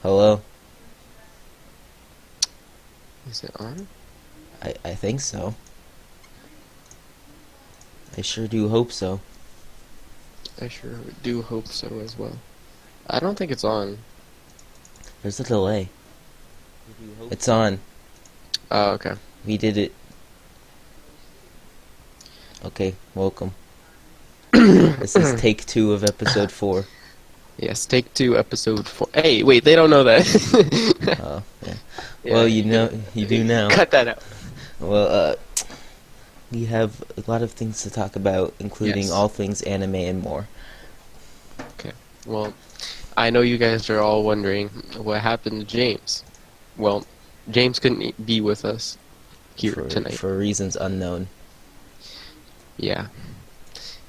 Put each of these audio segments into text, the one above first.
Hello? Is it on? I think so. I sure do hope so. I sure do hope so as well. I don't think it's on. There's a delay. It's on. Oh, okay. We did it. Okay, welcome. This is take 2 of episode 4. Yes, take 2, episode 4. Hey, wait, they don't know that. Oh, yeah. Yeah, Well, you do now. cut that out. Well, we have a lot of things to talk about, including Yes. all things anime and more. Okay. Well, I know you guys are all wondering what happened to James. Well, James couldn't be with us here tonight. For reasons unknown. Yeah.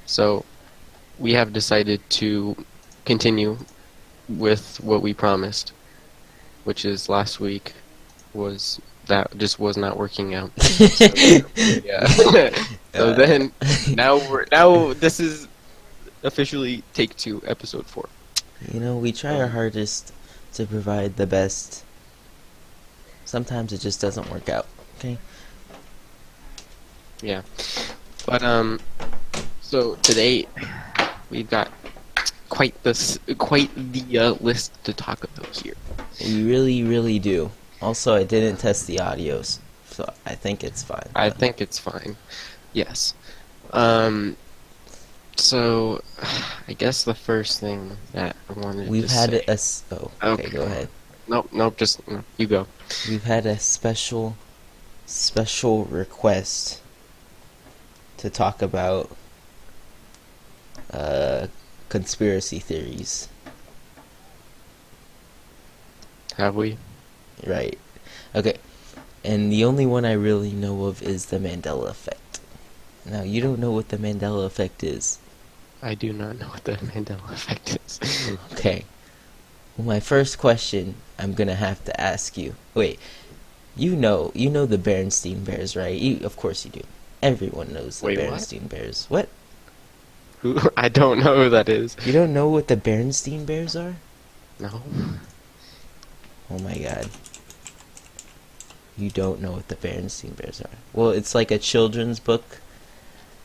So, we have decided to continue with what we promised, which is last week was that just was not working out. So, yeah. So then now this is officially take 2, episode 4. You know, we try our hardest to provide the best. Sometimes it just doesn't work out. Okay? Yeah. But so today we've got quite the list to talk about here. We really, really do. Also, I didn't test the audios, so I think it's fine. I think it's fine. Yes. So I guess the first thing that I wanted We've to had say. okay, go ahead. Nope, just no, you go. We've had a special request to talk about conspiracy theories. Have we? Right. Okay. And the only one I really know of is the Mandela effect. Now, you don't know what the Mandela effect is. I do not know what the Mandela effect is. Okay. Well, my first question I'm gonna have to ask you. Wait, you know the Berenstain Bears, right? Of course you do. Everyone knows the Wait, what? Berenstain Bears. What? Who? I don't know who that is. You don't know what the Berenstain Bears are? No. Oh my god. You don't know what the Berenstain Bears are. Well, it's like a children's book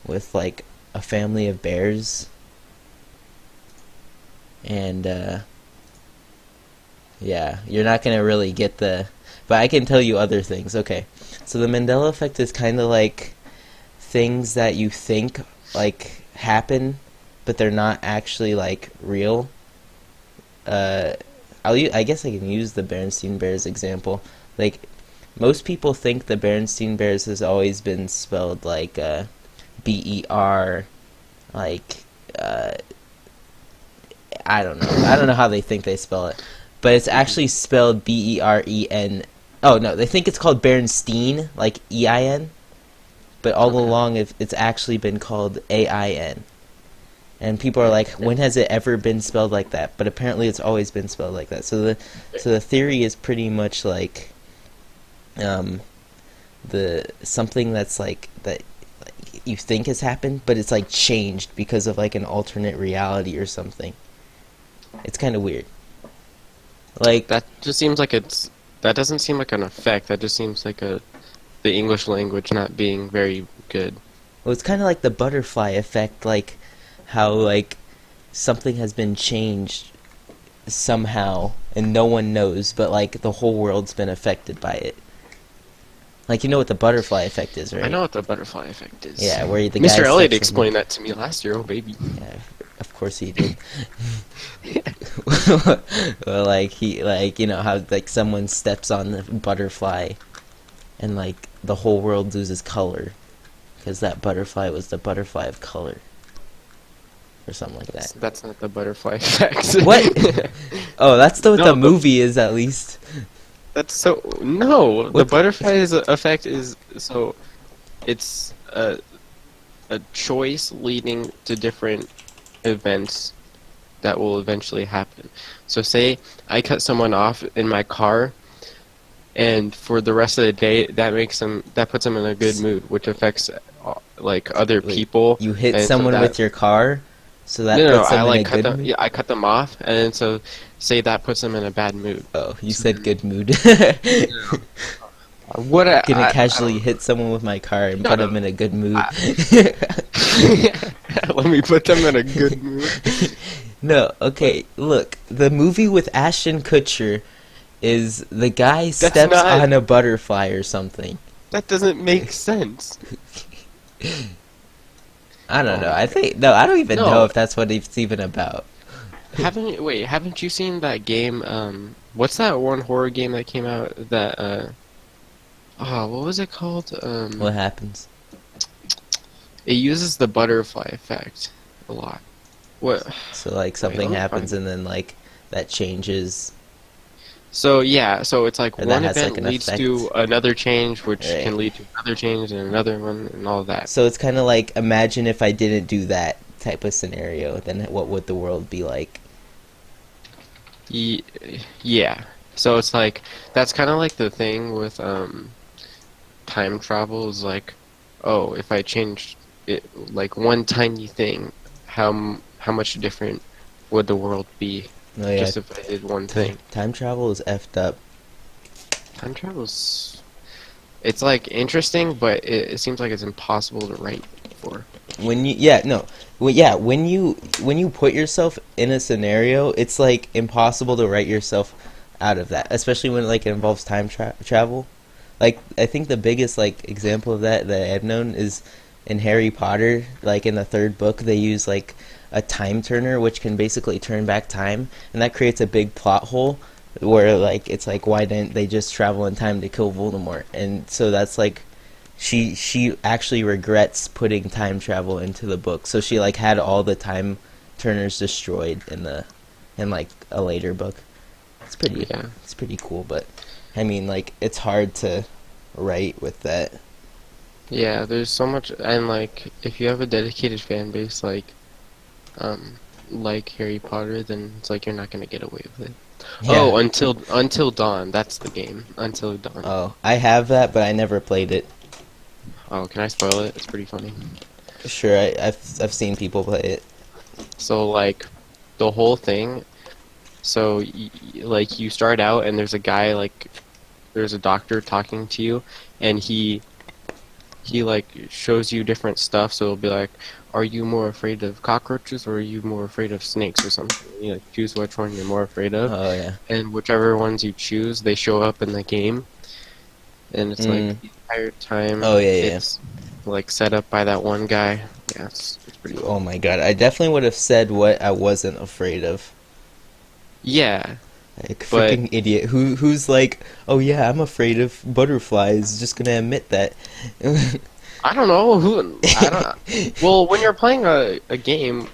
with like a family of bears. And yeah, you're not gonna really get the... But I can tell you other things. Okay. So the Mandela effect is kind of like things that you think like happen, but they're not actually like real. I guess I can use the Berenstain Bears example. Like, most people think the Berenstain Bears has always been spelled like BER, like I don't know. I don't know how they think they spell it, but it's actually spelled BEREN. Oh no, they think it's called Berenstein, like EIN, but all Okay. along it's actually been called AIN. And people are like, when has it ever been spelled like that? But apparently it's always been spelled like that. So the theory is pretty much like the something that's like that you think has happened, but it's like changed because of like an alternate reality or something. It's kind of weird. Like, That just seems like it's. That doesn't seem like an effect. That just seems like the English language not being very good. well, it's kind of like the butterfly effect, like how like something has been changed somehow and no one knows, but like the whole world's been affected by it. Like, you know what the butterfly effect is, right? I know what the butterfly effect is. Yeah, where the Mr. guy Elliott steps on explained that to me last year. Oh baby. Yeah, of course he did. Well, like he, like, you know how like someone steps on the butterfly, and like the whole world loses color, because that butterfly was the butterfly of color, or something like that. That's not the butterfly effect. What? Oh, that's what No, the but- movie is, at least. That's so no. The What? butterfly effect is so. It's a choice leading to different events that will eventually happen. So say I cut someone off in my car, and for the rest of the day, that puts them in a good mood, which affects like other Wait, people. You hit and so someone that- with your car, So No, that no, no, puts I them in a like cut good them. mood. Yeah, I cut them off, and then so say that puts them in a bad mood. Oh, you So said then, good mood. no, what Gonna I casually don't. hit someone with my car and No, put no. them in a good mood. I, Let me put them in a good mood. No, But okay, look. The movie with Ashton Kutcher is the guy that's steps not. on a butterfly or something. That doesn't make sense. I don't Oh know. my I god. think no, I don't even know No, if that's what it's even about. haven't you seen that game? What's that one horror game that came out that what was it called? What happens? It uses the butterfly effect a lot. What? So like Wait, something let me happens find it. and then like that changes So yeah, so it's like or that one has like event an leads to effect. another change, which Right. can lead to another change and another one, and all that. So it's kind of like imagine if I didn't do that type of scenario, then what would the world be like? Ye yeah. So it's like that's kind of like the thing with time travel is like, oh, if I changed it like one tiny thing, how much different would the world be Oh yeah, just if I did one time thing? time travel is effed up. Time travel's it's like interesting, but it seems like it's impossible to write for. When you yeah no well, yeah when you put yourself in a scenario, it's like impossible to write yourself out of that, especially when like it involves travel. Like I think the biggest like example of that I've known is in Harry Potter. Like in the third book, they use like a time turner, which can basically turn back time, and that creates a big plot hole where like it's like why didn't they just travel in time to kill Voldemort? And so that's like she actually regrets putting time travel into the book. So she like had all the time turners destroyed in like a later book. Yeah. It's pretty cool, but I mean like it's hard to write with that. Yeah, there's so much, and like if you have a dedicated fan base like Harry Potter, then it's like you're not gonna get away with it. Yeah. Oh, until Dawn, that's the game. Until Dawn. Oh, I have that, but I never played it. Oh, can I spoil it? It's pretty funny. Sure, I've seen people play it. So like the whole thing, so like you start out and there's a guy like there's a doctor talking to you and he like shows you different stuff, so it'll be like, are you more afraid of cockroaches or are you more afraid of snakes or something? You like choose which one you're more afraid of, Oh yeah. and whichever ones you choose, they show up in the game, and it's like Mm. the entire time Oh yeah, yeah. it's like set up by that one guy. Yeah, it's pretty Oh cool. my god, I definitely would have said what I wasn't afraid of. Yeah, Like but freaking idiot who's like, "Oh yeah, I'm afraid of butterflies." Just gonna admit that. I don't know who I don't. Well, when you're playing a game,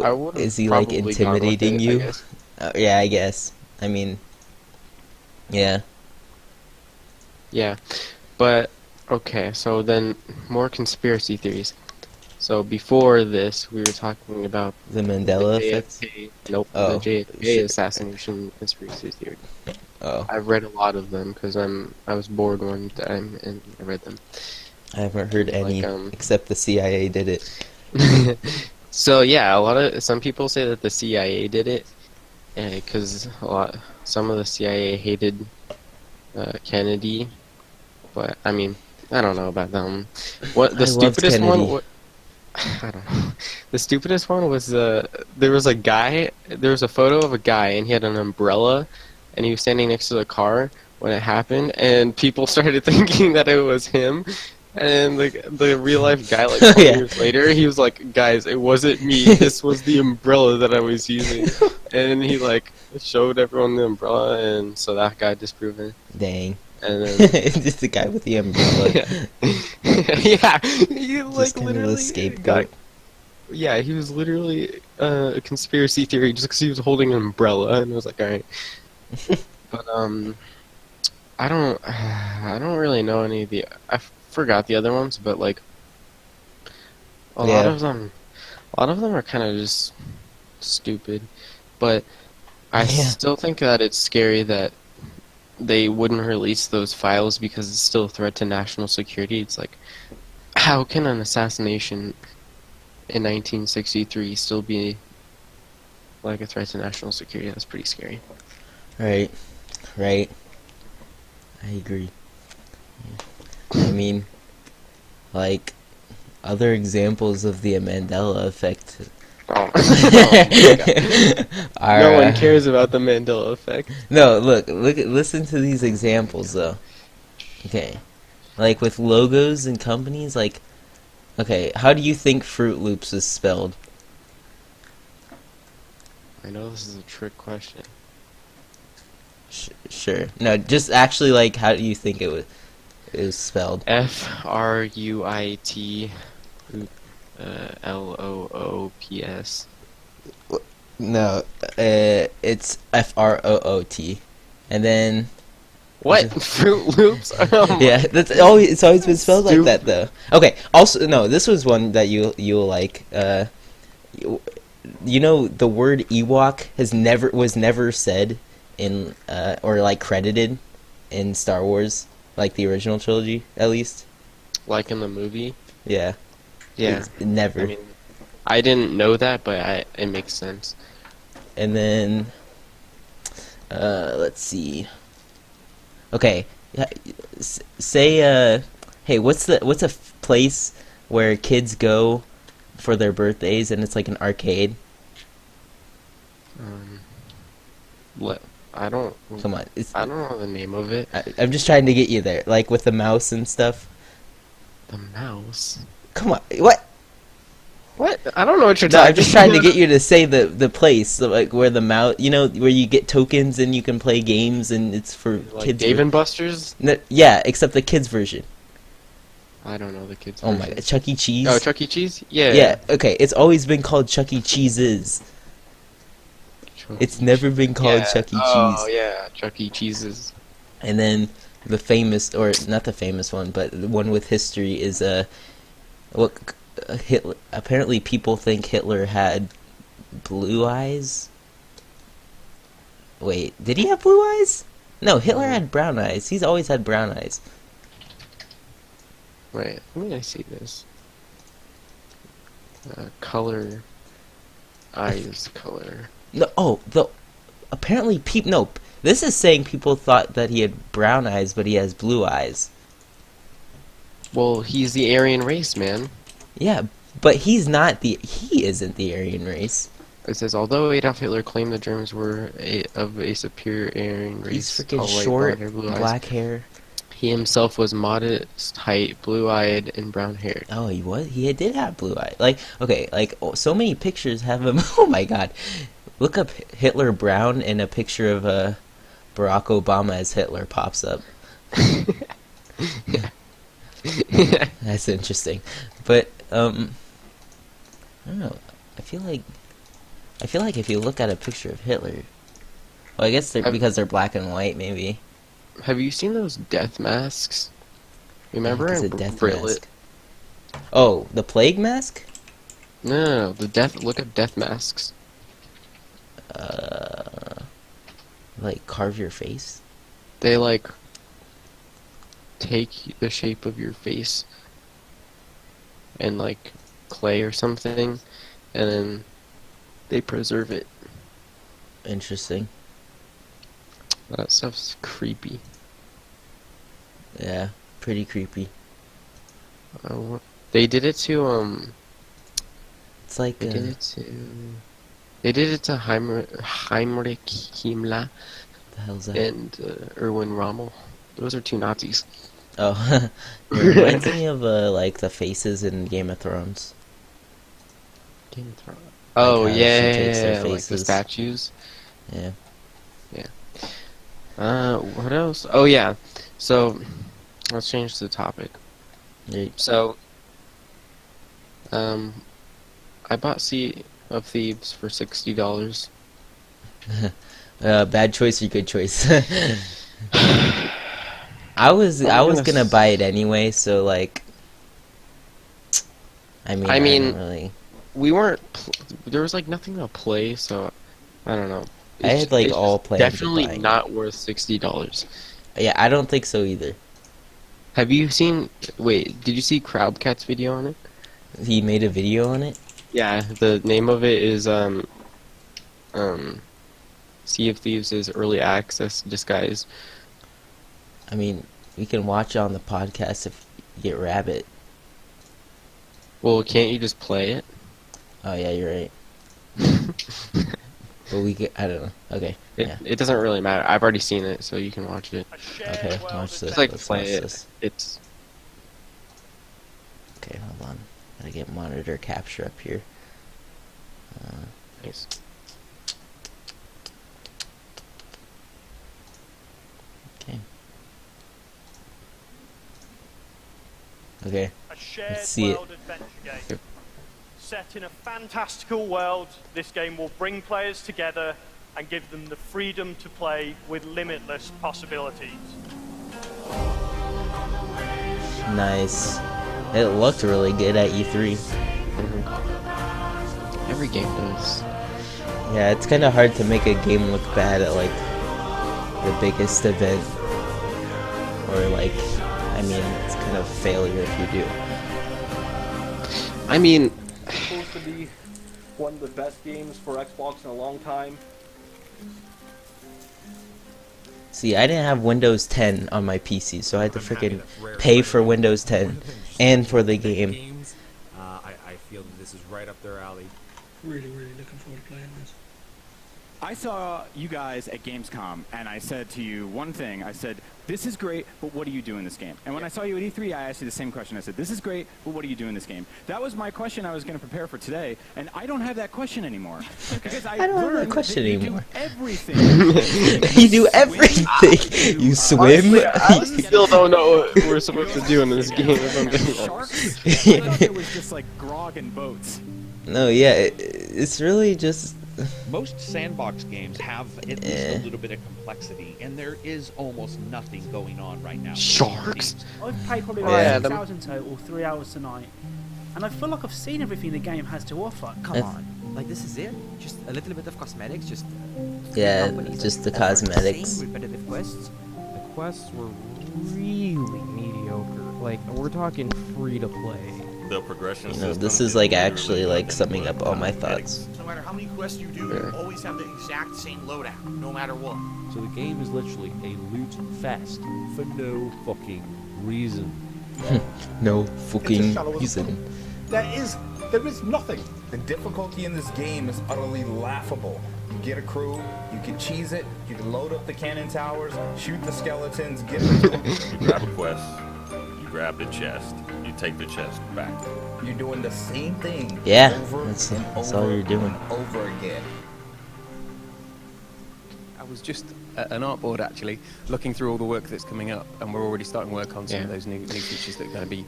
I would Is have he like probably gone with intimidating it, I you? guess. Yeah, I guess. I mean, yeah. Yeah, but okay. So then more conspiracy theories. So before this, we were talking about The the Mandela effect. JFK. Nope, the Oh JFK shit. assassination conspiracy theory. Oh, I've read a lot of them because I was bored one time and I read them. I haven't heard Like any except the CIA did it. So yeah, a lot of some people say that the CIA did it because some of the CIA hated Kennedy, but I mean I don't know about them. What the I loved stupidest one? Kennedy. I don't know. The stupidest one was there was a guy. There was a photo of a guy, and he had an umbrella, and he was standing next to the car when it happened, and people started thinking that it was him. And the real life guy, like Oh 20 yeah. years later, he was like, "Guys, it wasn't me. This was the umbrella that I was using." And he like showed everyone the umbrella, and so that got disproven. Dang. And then Just the guy with the umbrella. yeah, yeah, he Just like kind of the literally got. scapegoat. Yeah, he was literally a conspiracy theory just because he was holding an umbrella, and I was like, all right. But I don't really know any of the. I forgot the other ones, but like a lot Yeah. of them, a lot of them are kind of just stupid. But I Yeah. still think that it's scary that they wouldn't release those files because it's still a threat to national security. It's like, how can an assassination in 1963 still be like a threat to national security. That's pretty scary. Right, right. I agree. I mean, like, other examples of the Mandela effect Oh, oh my god. are, No one cares about the Mandela effect. no, listen to these examples, though. Okay. Like, with logos and companies, like, okay, how do you think Fruit Loops is spelled? I know this is a trick question. Sure. No, just actually, like, how do you think it was spelled? Fruit, Loops. No, it's Froot. And then, What? Fruit Loops? Oh yeah, my. it's always been spelled like that, though. Okay, also, no, this was one that you'll like. You, you know, the word Ewok was never said in or like credited in Star Wars, like the original trilogy, at least. Like in the movie? Yeah, Yeah. never. I mean, I didn't know that, but it makes sense. And then, let's see. Okay, say, hey, what's a place where kids go for their birthdays and it's like an arcade? Um, let I don't Come on, I don't know the name of it. I'm just trying to get you there, like with the mouse and stuff. The mouse. Come on, what? What? I don't know what you're No, talking I'm just trying to about. get you to say the place, so, like where the mouse, you know, where you get tokens and you can play games and it's for Like kids. Dave and Buster's? No, yeah, except the kids version. I don't know the kids. Oh my god, Chuck E. Cheese. Oh, Chuck E. Cheese? Yeah. Yeah, okay. It's always been called Chuck E. Cheese's. Chuck It's E. never been called Yeah. Chuck E. Oh Cheese. yeah, Chuck E. Cheese's. And then the famous, or not the famous one, but the one with history is what Hitler. Apparently, people think Hitler had blue eyes. Wait, did he have blue eyes? No, Hitler had brown eyes. He's always had brown eyes. Wait, let me see this. Color. Eyes color. No, oh, the apparently people. No, this is saying people thought that he had brown eyes, but he has blue eyes. Well, he's the Aryan race, man. Yeah, but he's not the. He isn't the Aryan race. It says, although Adolf Hitler claimed the Germans were of a superior Aryan He's race, freaking tall, white, short, blonde hair, blue eyes, black hair. he himself was modest height, blue-eyed, and brown-haired. Oh, he was. He did have blue eyes. Like, okay, like so many pictures have him. Oh my God, look up Hitler brown, and a picture of Barack Obama as Hitler pops up. That's interesting, but I don't know. I feel like if you look at a picture of Hitler, well, I guess because they're black and white, maybe. Have you seen those death masks? Remember It's in a death Brillet? mask. Oh, the plague mask? No, the death. Look up death masks. Like carve your face. They like take the shape of your face and like clay or something, and then they preserve it. Interesting. That stuff's creepy. Yeah, pretty creepy. They did it to It's like They did it to. They did it to Heinrich Himmler the hell's that? and Erwin Rommel. Those are two Nazis. Oh, it reminds me of like the faces in Game of Thrones. Game of Thrones. Oh how she yeah, takes their like the faces. statues. Yeah. What else? Oh yeah. So let's change the topic. Right. So, I bought Sea of Thieves for $60. Bad choice or good choice? I was gonna buy it anyway, so like, I I mean, don't really. We weren't. There was like nothing to play, so I don't know. I had like it's all plans of definitely buying not worth $60. Yeah, I don't think so either. Have you seen? Wait, did you see Crowdcat's video on it? He made a video on it. Yeah, the name of it is um Sea of Thieves is early access disguise. I mean, we can watch it on the podcast if you get Rabbit. Well, can't you just play it? Oh yeah, you're right. But we get, I don't know. Okay, yeah. It doesn't really matter. I've already seen it, so you can watch it. Okay, watch this. Just like Let's play watch it. this. It's Okay, hold on. Gotta get monitor capture up here. nice. Okay. Okay. A shared Let's see it. world adventure game. Set in a fantastical world, this game will bring players together and give them the freedom to play with limitless possibilities. Nice. It looked really good at E3. Every game does. Yeah, it's kind of hard to make a game look bad at like the biggest event, or like, I mean, it's kind of a failure if you do. I mean, It's supposed to be one of the best games for Xbox in a long time. See, I didn't have Windows 10 on my PC, so I had to freaking pay for Windows 10 and for the game. I feel that this is right up their alley. Really looking forward to playing this. I saw you guys at Gamescom, and I said to you one thing. I said, this is great, but what do you do in this game? And when I saw you at E3, I asked you the same question. I said, this is great, but what do you do in this game? That was my question I was going to prepare for today, and I don't have that question anymore. Because I don't have that learned question that you anymore. do everything. You do everything! You swim! I still don't know what we're supposed to do in this game. If I'm being honest. Sharks? I thought it was just like grog and boats. No, yeah, it's really just... Most sandbox games have at least a little bit of complexity, and there is almost nothing going on right now. Sharks? I've played probably Yeah, about 6 hours in total, 3 hours tonight, and I feel like I've seen everything the game has to offer. Come on, like this is it? Just a little bit of cosmetics, just Yeah, companies just that the offer cosmetics. insane repetitive quests. The quests were really mediocre. Like, we're talking free to play. The progression You know, system this is like really actually like nothing summing but up all my cosmetics. thoughts. No matter how many quests you do, you always have the exact same loadout, no matter what. So the game is literally a loot fest for no fucking reason. No fucking shallow as reason. There is nothing. The difficulty in this game is utterly laughable. You get a crew, you can cheese it, you can load up the cannon towers, shoot the skeletons, get them. You grab a quest, you grab the chest, you take the chest back. You're doing the same thing Yeah, over that's and all over you're doing. and over again. I was just at an artboard actually, looking through all the work that's coming up, and we're already starting work on some of those new features that are going to be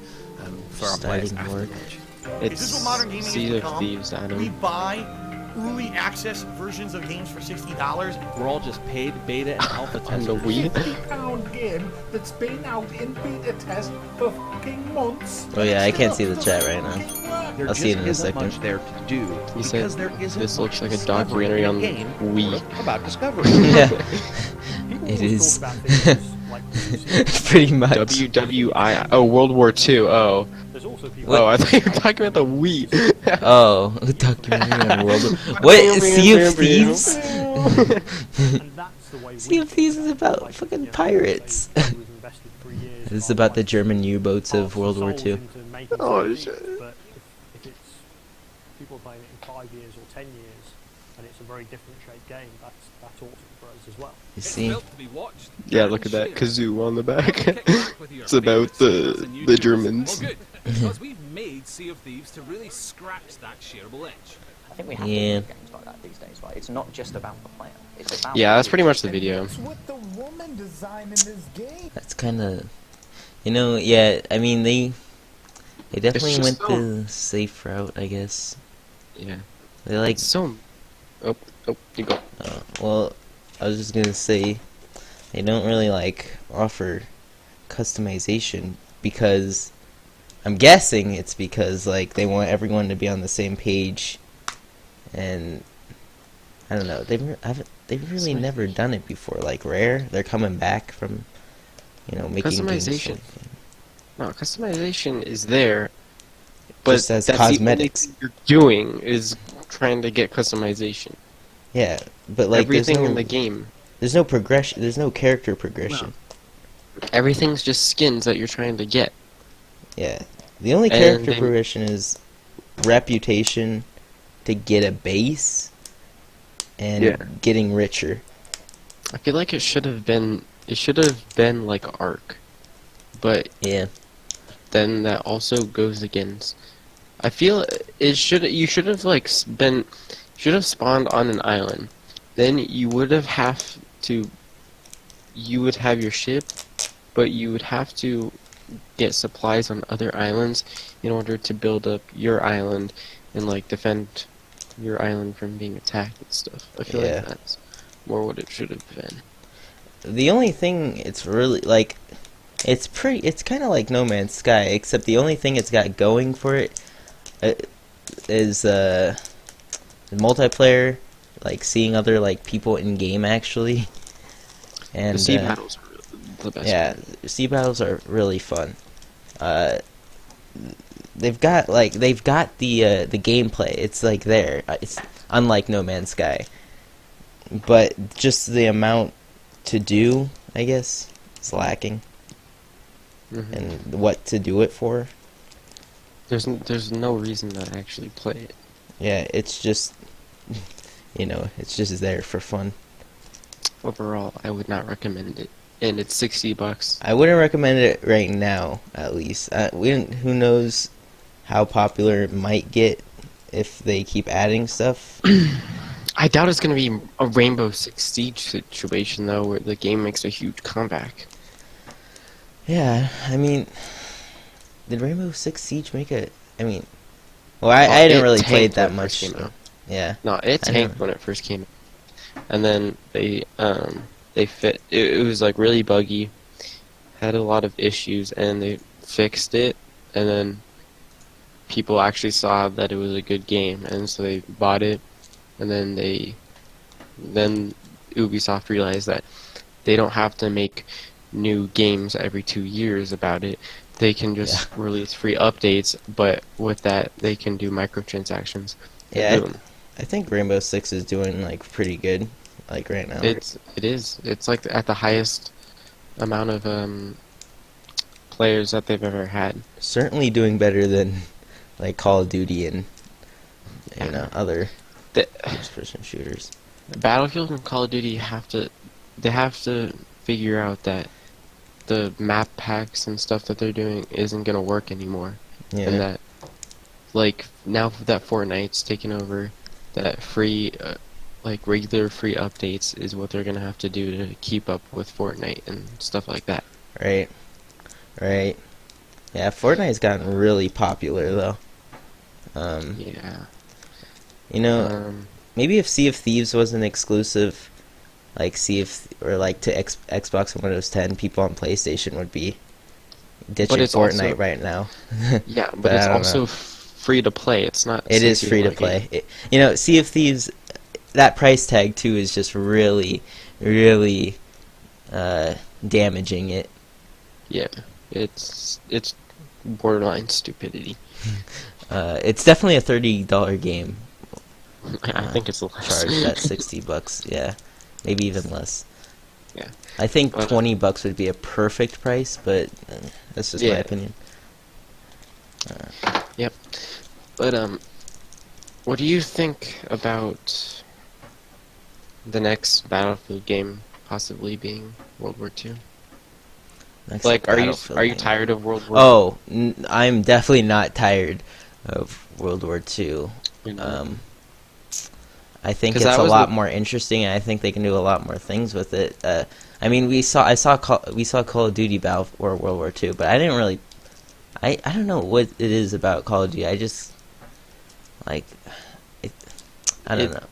for our players Starting after work. launch. It's Is this what modern gaming has Sea of become? Thieves, We Adam. buy early access versions of games for $60. We're all just paid beta and alpha On the testers. Wii? £50 game that's been out in beta test for fucking months. Oh yeah, I can't see the chat right now. There I'll see it just in a isn't second. much there to do He said because there isn't this looks much like a discovery documentary in on a game Wii. about discovery. Yeah, People it always is. talk about things like Pretty much. WWI. Oh, World War II. Oh. there's also people Oh, I thought you were talking about the Wii. Oh, documentary on World War... What? Sea of Thieves? and that's the way Sea of Thieves is about fucking pirates. This is about the German U-boats of World War II. Oh, shit. But if it's people playing it in 5 years or 10 years, and it's a very different shaped game, that's awesome for us as well. You see? Yeah, look at that kazoo on the back. It's about the Germans. Because we've made Sea of Thieves to really scratch that shareable edge. I think we have Yeah. to do games like that these days, right? It's not just about the player. It's about Yeah, that's pretty much the video. What's with the woman design in this game? That's kind of... You know, yeah, I mean, they definitely went just so- the safe route, I guess. Yeah. They like... It's so... Oh, you go. Well, I was just gonna say, they don't really like offer customization because I'm guessing it's because like they want everyone to be on the same page, and I don't know. They've really never done it before. Like Rare, they're coming back from, you know, making games Customization. for- No, customization is there. But just as that's cosmetics. the only thing you're doing is trying to get customization. Yeah, but like Everything in the game. There's no progression. There's no character progression. Everything's just skins that you're trying to get. Yeah, the only And character they- progression is reputation to get a base and Yeah. getting richer. I feel like it should have been like Ark, but yeah, then that also goes against. I feel you should have like should have spawned on an island, then you would have your ship, but you would have to get supplies on other islands in order to build up your island and like defend your island from being attacked and stuff. I feel Yeah. like that's more what it should have been. the only thing it's really like, it's kind of like No Man's Sky, except the only thing it's got going for it is the multiplayer, like seeing other like people in game actually, and The sea battles are the best. yeah, sea battles are really fun. They've got the gameplay. It's like there. It's unlike No Man's Sky, but just the amount to do, I guess, is lacking, and what to do it for. There's no reason to actually play it. Yeah, it's just, it's just there for fun. Overall, I would not recommend it, and it's $60. I wouldn't recommend it right now, at least. Who knows how popular it might get if they keep adding stuff. I doubt it's gonna be a Rainbow Six Siege situation though, where the game makes a huge comeback. Yeah, I mean, did Rainbow Six Siege make it? I mean, well, I didn't really play it that much. So, yeah. No, it tanked when it first came out. And then they fit. It was like really buggy, had a lot of issues, and they fixed it. And then people actually saw that it was a good game, and so they bought it. And then Ubisoft realized that they don't have to make new games every 2 years about it. They can just release free updates, but with that, they can do microtransactions. Yeah, I think Rainbow Six is doing like pretty good, like right now. It is. It's like at the highest amount of players that they've ever had. Certainly doing better than like Call of Duty and other first-person shooters. Battlefield and Call of Duty have to figure out that the map packs and stuff that they're doing isn't gonna work anymore, Yeah. and that like now that Fortnite's taken over, that free like regular free updates is what they're gonna have to do to keep up with Fortnite and stuff like that. Right. Yeah, Fortnite's gotten really popular though. Yeah. Maybe if Sea of Thieves wasn't exclusive, like or like to Xbox and Windows 10, people on PlayStation would be ditching Fortnite right now. Yeah, but it's also free to play. It's not. It is free to play. Sea of Thieves, that price tag too is just really, really damaging it. Yeah, it's borderline stupidity. It's definitely a $30 game. I think it's less. Charged at $60. Yeah, maybe even less. Yeah, I think $20 would be a perfect price, but that's just my opinion. Yep. But what do you think about the next Battlefield game possibly being World War II? Like, are you tired of World War? Oh, I'm definitely not tired of World War II. I think it's a lot more interesting, and I think they can do a lot more things with it. I mean, we saw Call of Duty Battle or World War II, but I didn't really. I don't know what it is about Call of Duty. I just like it. I don't know.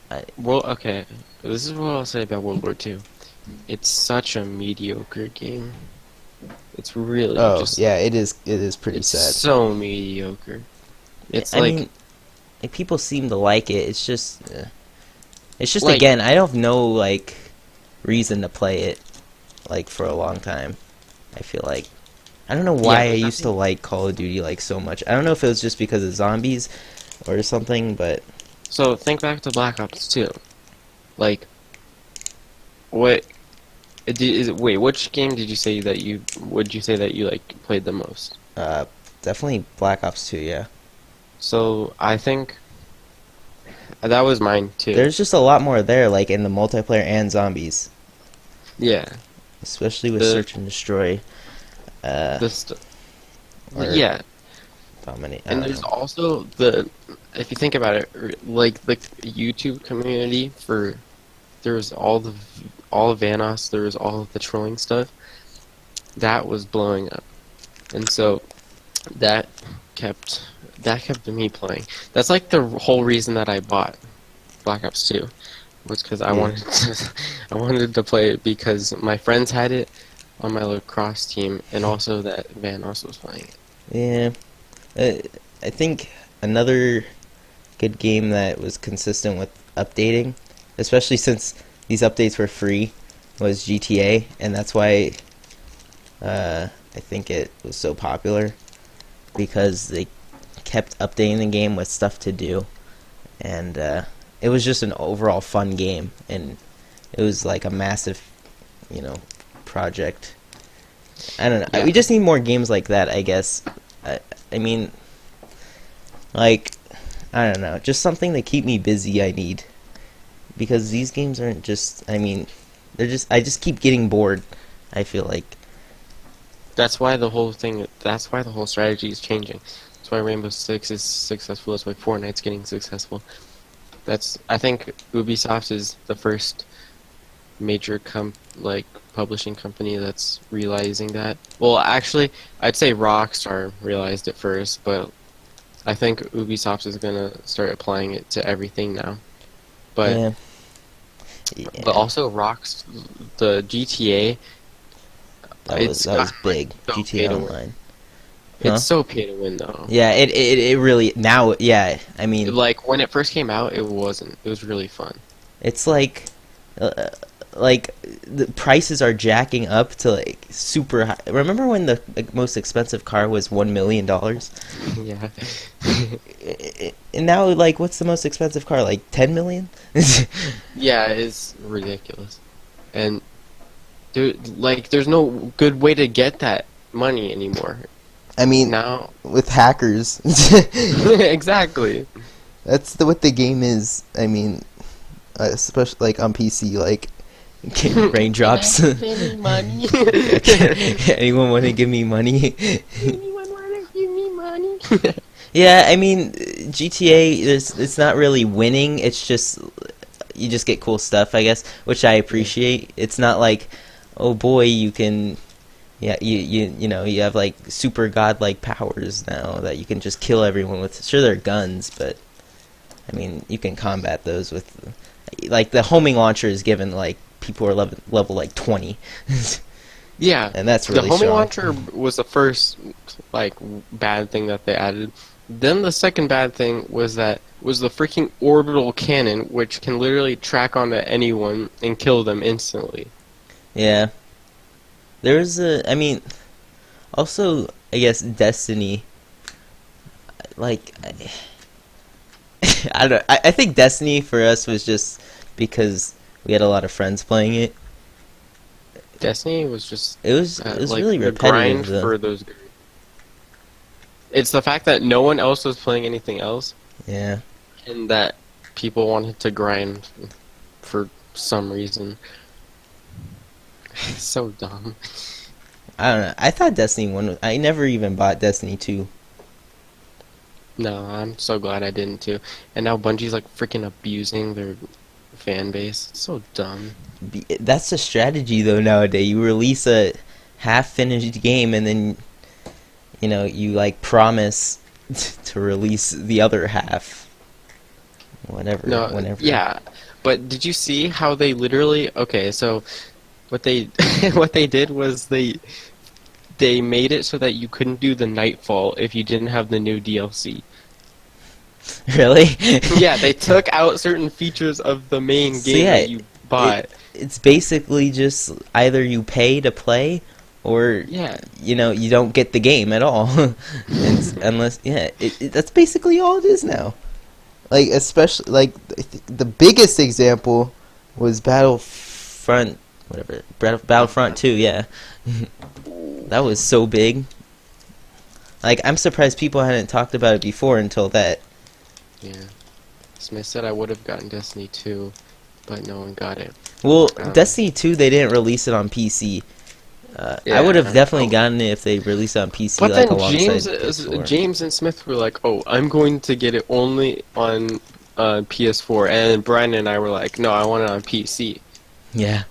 Okay. This is what I'll say about World War II. It's such a mediocre game. It's really yeah, it is. It is pretty sad. So mediocre. It's I mean, people seem to like it. It's just like, again, I don't know like reason to play it like for a long time. I feel like I don't know why Yeah, I but used to nothing- like Call of Duty like so much. I don't know if it was just because of zombies or something, but So think back to Black Ops 2. Like, what? Wait, which game did you say that you would you say that you like played the most? definitely Black Ops 2, yeah. So I think that was mine too. There's just a lot more there, like in the multiplayer and zombies, Yeah. especially with The- search and destroy. Or Yeah. dominate. I And don't there's know. also if you think about it, like the YouTube community for there's all of Vanos, there was all of the trolling stuff that was blowing up, and so that kept me playing. That's like the whole reason that I bought Black Ops 2 was because I Yeah. I wanted to play it because my friends had it on my lacrosse team, and also that Vanos was playing it. Yeah. I think another good game that was consistent with updating, especially since these updates were free, was GTA, and that's why I think it was so popular, because they kept updating the game with stuff to do, and it was just an overall fun game, and it was like a massive, project. I don't know. Yeah. We just need more games like that, I guess. I mean, like, I don't know, just something to keep me busy. I need, because these games aren't just. I mean, I just keep getting bored. I feel like. That's why the whole strategy is changing. That's why Rainbow Six is successful. That's why Fortnite's getting successful. I think Ubisoft is the first major publishing company that's realizing that. Well, actually, I'd say Rockstar realized it first, but I think Ubisoft is gonna start applying it to everything now. But Yeah. but also the GTA. That was big. so GTA pay to win. Online. Huh? It's so pay to win though. Yeah, it really now. Yeah, I mean, Like when it first came out, it wasn't. It was really fun. it's like the prices are jacking up to like super high. Remember when the most expensive car was $1 million? Yeah. And now, like, what's the most expensive car? Like 10 million? Yeah, it's ridiculous. And dude, like, there's no good way to get that money anymore. I mean, Now, with hackers. exactly. That's what the game is. I mean, especially like on PC, like raindrops. Any money? Anyone want to give me money? Anyone want to give me money? Yeah, I mean, GTA it's not really winning. It's just you just get cool stuff, I guess, which I appreciate. It's not like, oh boy, you can. Yeah, you have like super godlike powers now that you can just kill everyone with. Sure, they're guns, but I mean, you can combat those with, like, the homing launcher is given like people are level like 20. Yeah, and that's really the homing strong. launcher was the first like bad thing that they added. Then the second bad thing was the freaking orbital cannon, which can literally track onto anyone and kill them instantly. Yeah. There's I mean, also, I guess Destiny, like, I don't know, I think Destiny for us was just because we had a lot of friends playing it. Destiny was just It was like really the repetitive, grind though. for those. It's the fact that no one else was playing anything else. Yeah. And that people wanted to grind for some reason. It's so dumb. I don't know. I thought Destiny 1 I never even bought Destiny 2. No, I'm so glad I didn't too. And now Bungie's like freaking abusing their fan base. It's so dumb. That's the strategy, though, nowadays. You release a half-finished game, and then, you, like, promise to release the other half. Whenever. Yeah, but did you see how they literally... Okay, so what they what they did was they made it so that you couldn't do the Nightfall if you didn't have the new DLC. Really? Yeah, they took out certain features of the main game that you bought. It's basically just either you pay to play, or Yeah. you know, you don't get the game at all. Unless that's basically all it is now. Like, especially like the biggest example was Battlefront, whatever, Battlefront 2. Yeah, that was so big. Like, I'm surprised people hadn't talked about it before until that. Yeah. Smith said I would have gotten Destiny 2, but no one got it. Well, Destiny 2, they didn't release it on PC. I would have definitely gotten it if they released it on PC, But like then alongside PS4. James and Smith were like, "Oh, I'm going to get it only on PS4," and Brian and I were like, "No, I want it on PC." Yeah,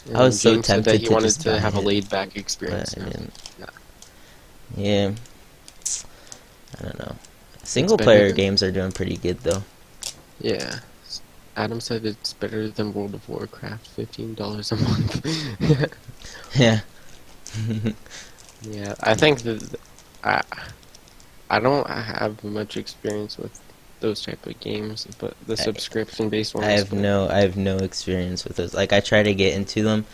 And I was so James said tempted that he to wanted just to buy have a it, laid-back experience. but I didn't. Yeah. Yeah, I don't know. better Single-player than- games are doing pretty good though. Yeah. Adam said it's better than World of Warcraft, $15 a month. Yeah. Yeah, I think that I don't have much experience with those type of games, but the subscription-based ones. I have no experience with those. Like, I try to get into them,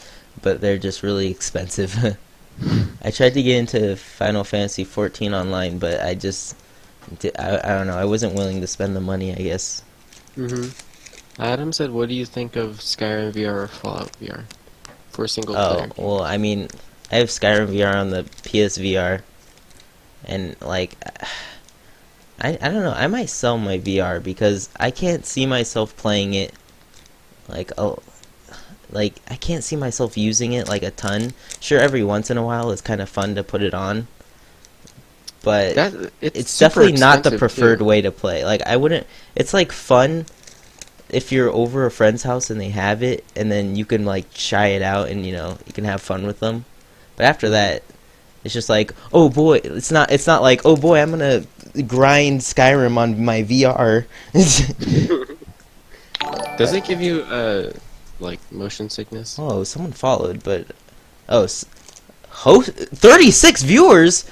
but they're just really expensive. I tried to get into Final Fantasy 14 online, but I don't know. I wasn't willing to spend the money, I guess. Adam said, "What do you think of Skyrim VR or Fallout VR for single player?" Oh, well, I mean, I have Skyrim VR on the PSVR, and like, I don't know. I might sell my VR because I can't see myself playing it. Like, I can't see myself using it like a ton. Sure, every once in a while it's kind of fun to put it on, but it's definitely not the preferred way to play. Like, I wouldn't. It's like fun if you're over a friend's house and they have it, and then you can like try it out and you know you can have fun with them. But after that, it's just like, oh boy, it's not like, oh boy, I'm gonna grind Skyrim on my VR. Does it give you like motion sickness? Oh, someone followed, but 36 viewers.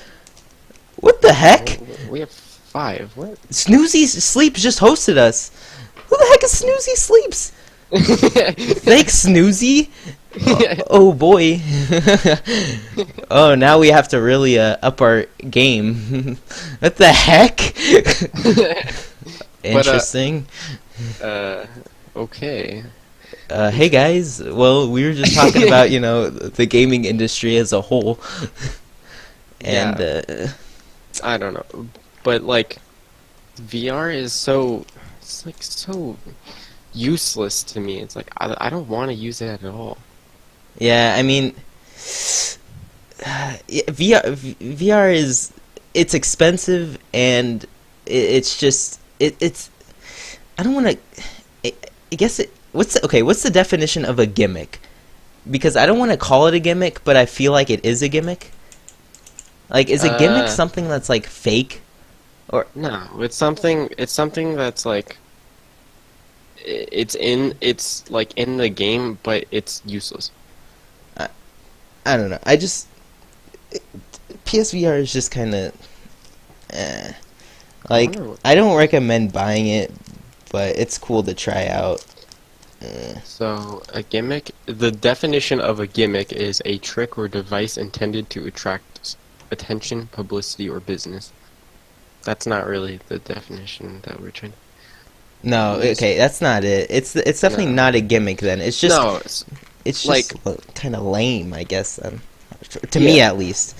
What the heck? We have 5. What? Snoozy Sleeps just hosted us. Who the heck is Snoozy Sleeps? Thanks, Snoozy. Oh boy. Oh, now we have to really up our game. What the heck? Interesting. Okay. Hey guys. Well, we were just talking about, you know, the gaming industry as a whole. And I don't know, but like VR is so useless to me. It's like I don't want to use it at all. Yeah, I mean, VR is, it's expensive, and it's just it's. I don't want to. I guess what's the definition of a gimmick? Because I don't want to call it a gimmick, but I feel like it is a gimmick. Like, is a gimmick something that's like fake, or no? It's something that's like it's like in the game, but it's useless. I don't know. PSVR is just kind of like, I don't recommend buying it, but it's cool to try out. So a gimmick, the definition of a gimmick is a trick or device intended to attract attention, publicity, or business. That's not really the definition that we're trying to... No, okay, that's not it. It's definitely not a gimmick then. It's just it's just like kind of lame, I guess. To me, at least.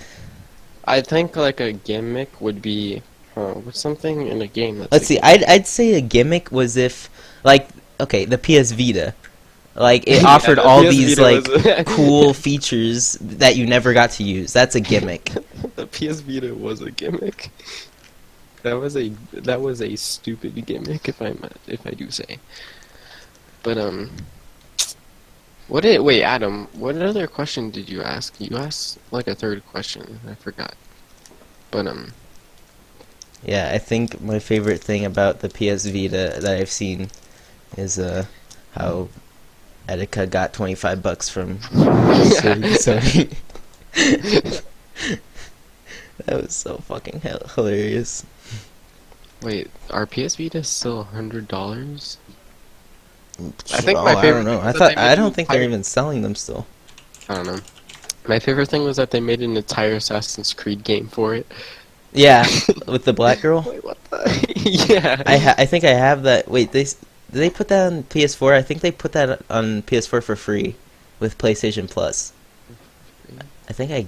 I think like a gimmick would be what's something in a game that's... Let's see. I'd say a gimmick was if, like, okay, the PS Vita. Like, it offered all these like cool features that you never got to use. That's a gimmick. The PS Vita was a gimmick. That was a stupid gimmick, if I do say. But wait, Adam, what other question did you ask? You asked like a third question. I forgot. But yeah, I think my favorite thing about the PS Vita that I've seen is how Etika got $25 from Sony. That was so fucking hilarious. Wait, are PS Vita still $100? I think my favorite. I don't know. I don't think they're even selling them still. I don't know. My favorite thing was that they made an entire Assassin's Creed game for it. Yeah, with the black girl. Wait, what the? Yeah. I think I have that. Wait, did they put that on PS4? I think they put that on PS4 for free with PlayStation Plus. I think I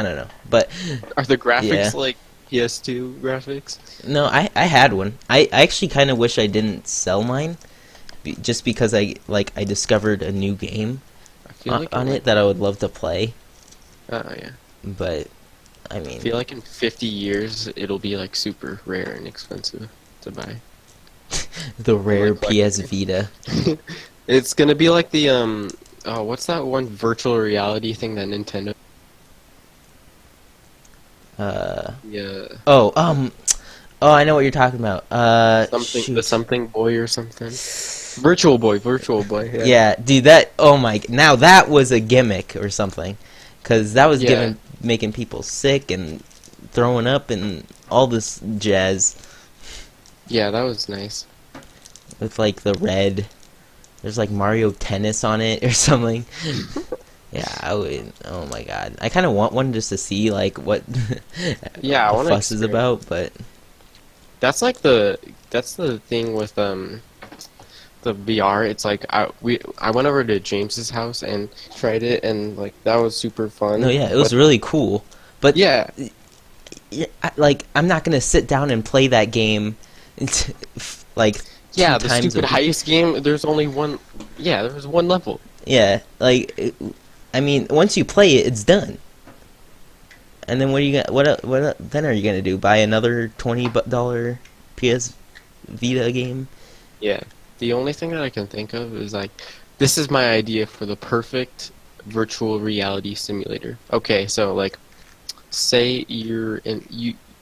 don't know, but Are the graphics yeah. like PS2 graphics? No, I had one. I actually kind of wish I didn't sell mine, just because I discovered a new game on it that I would love to play. Oh yeah. But I mean, I feel like in 50 years it'll be like super rare and expensive to buy. the rare PS Vita. It's gonna be like the oh, what's that one virtual reality thing that Nintendo? Yeah. Oh, I know what you're talking about. Something the something boy or something. Virtual Boy. Yeah. Yeah, dude, that now that was a gimmick or something, because that was making people sick and throwing up and all this jazz. Yeah, that was nice. With like the red, there's like Mario Tennis on it or something. Yeah, I would. Oh my god, I kind of want one just to see like what yeah, the fuss is about, but that's the thing with the VR. It's like I went over to James's house and tried it, and like that was super fun. No, yeah, it was really cool. But yeah, like I'm not gonna sit down and play that game, like yeah, two the times stupid heist game. There's only one. Yeah, there was one level. Yeah, like I mean, once you play it, it's done. And then what are you gonna what then are you gonna do? Buy another $20 PS Vita game? Yeah. The only thing that I can think of is like, this is my idea for the perfect virtual reality simulator. Okay, so like, say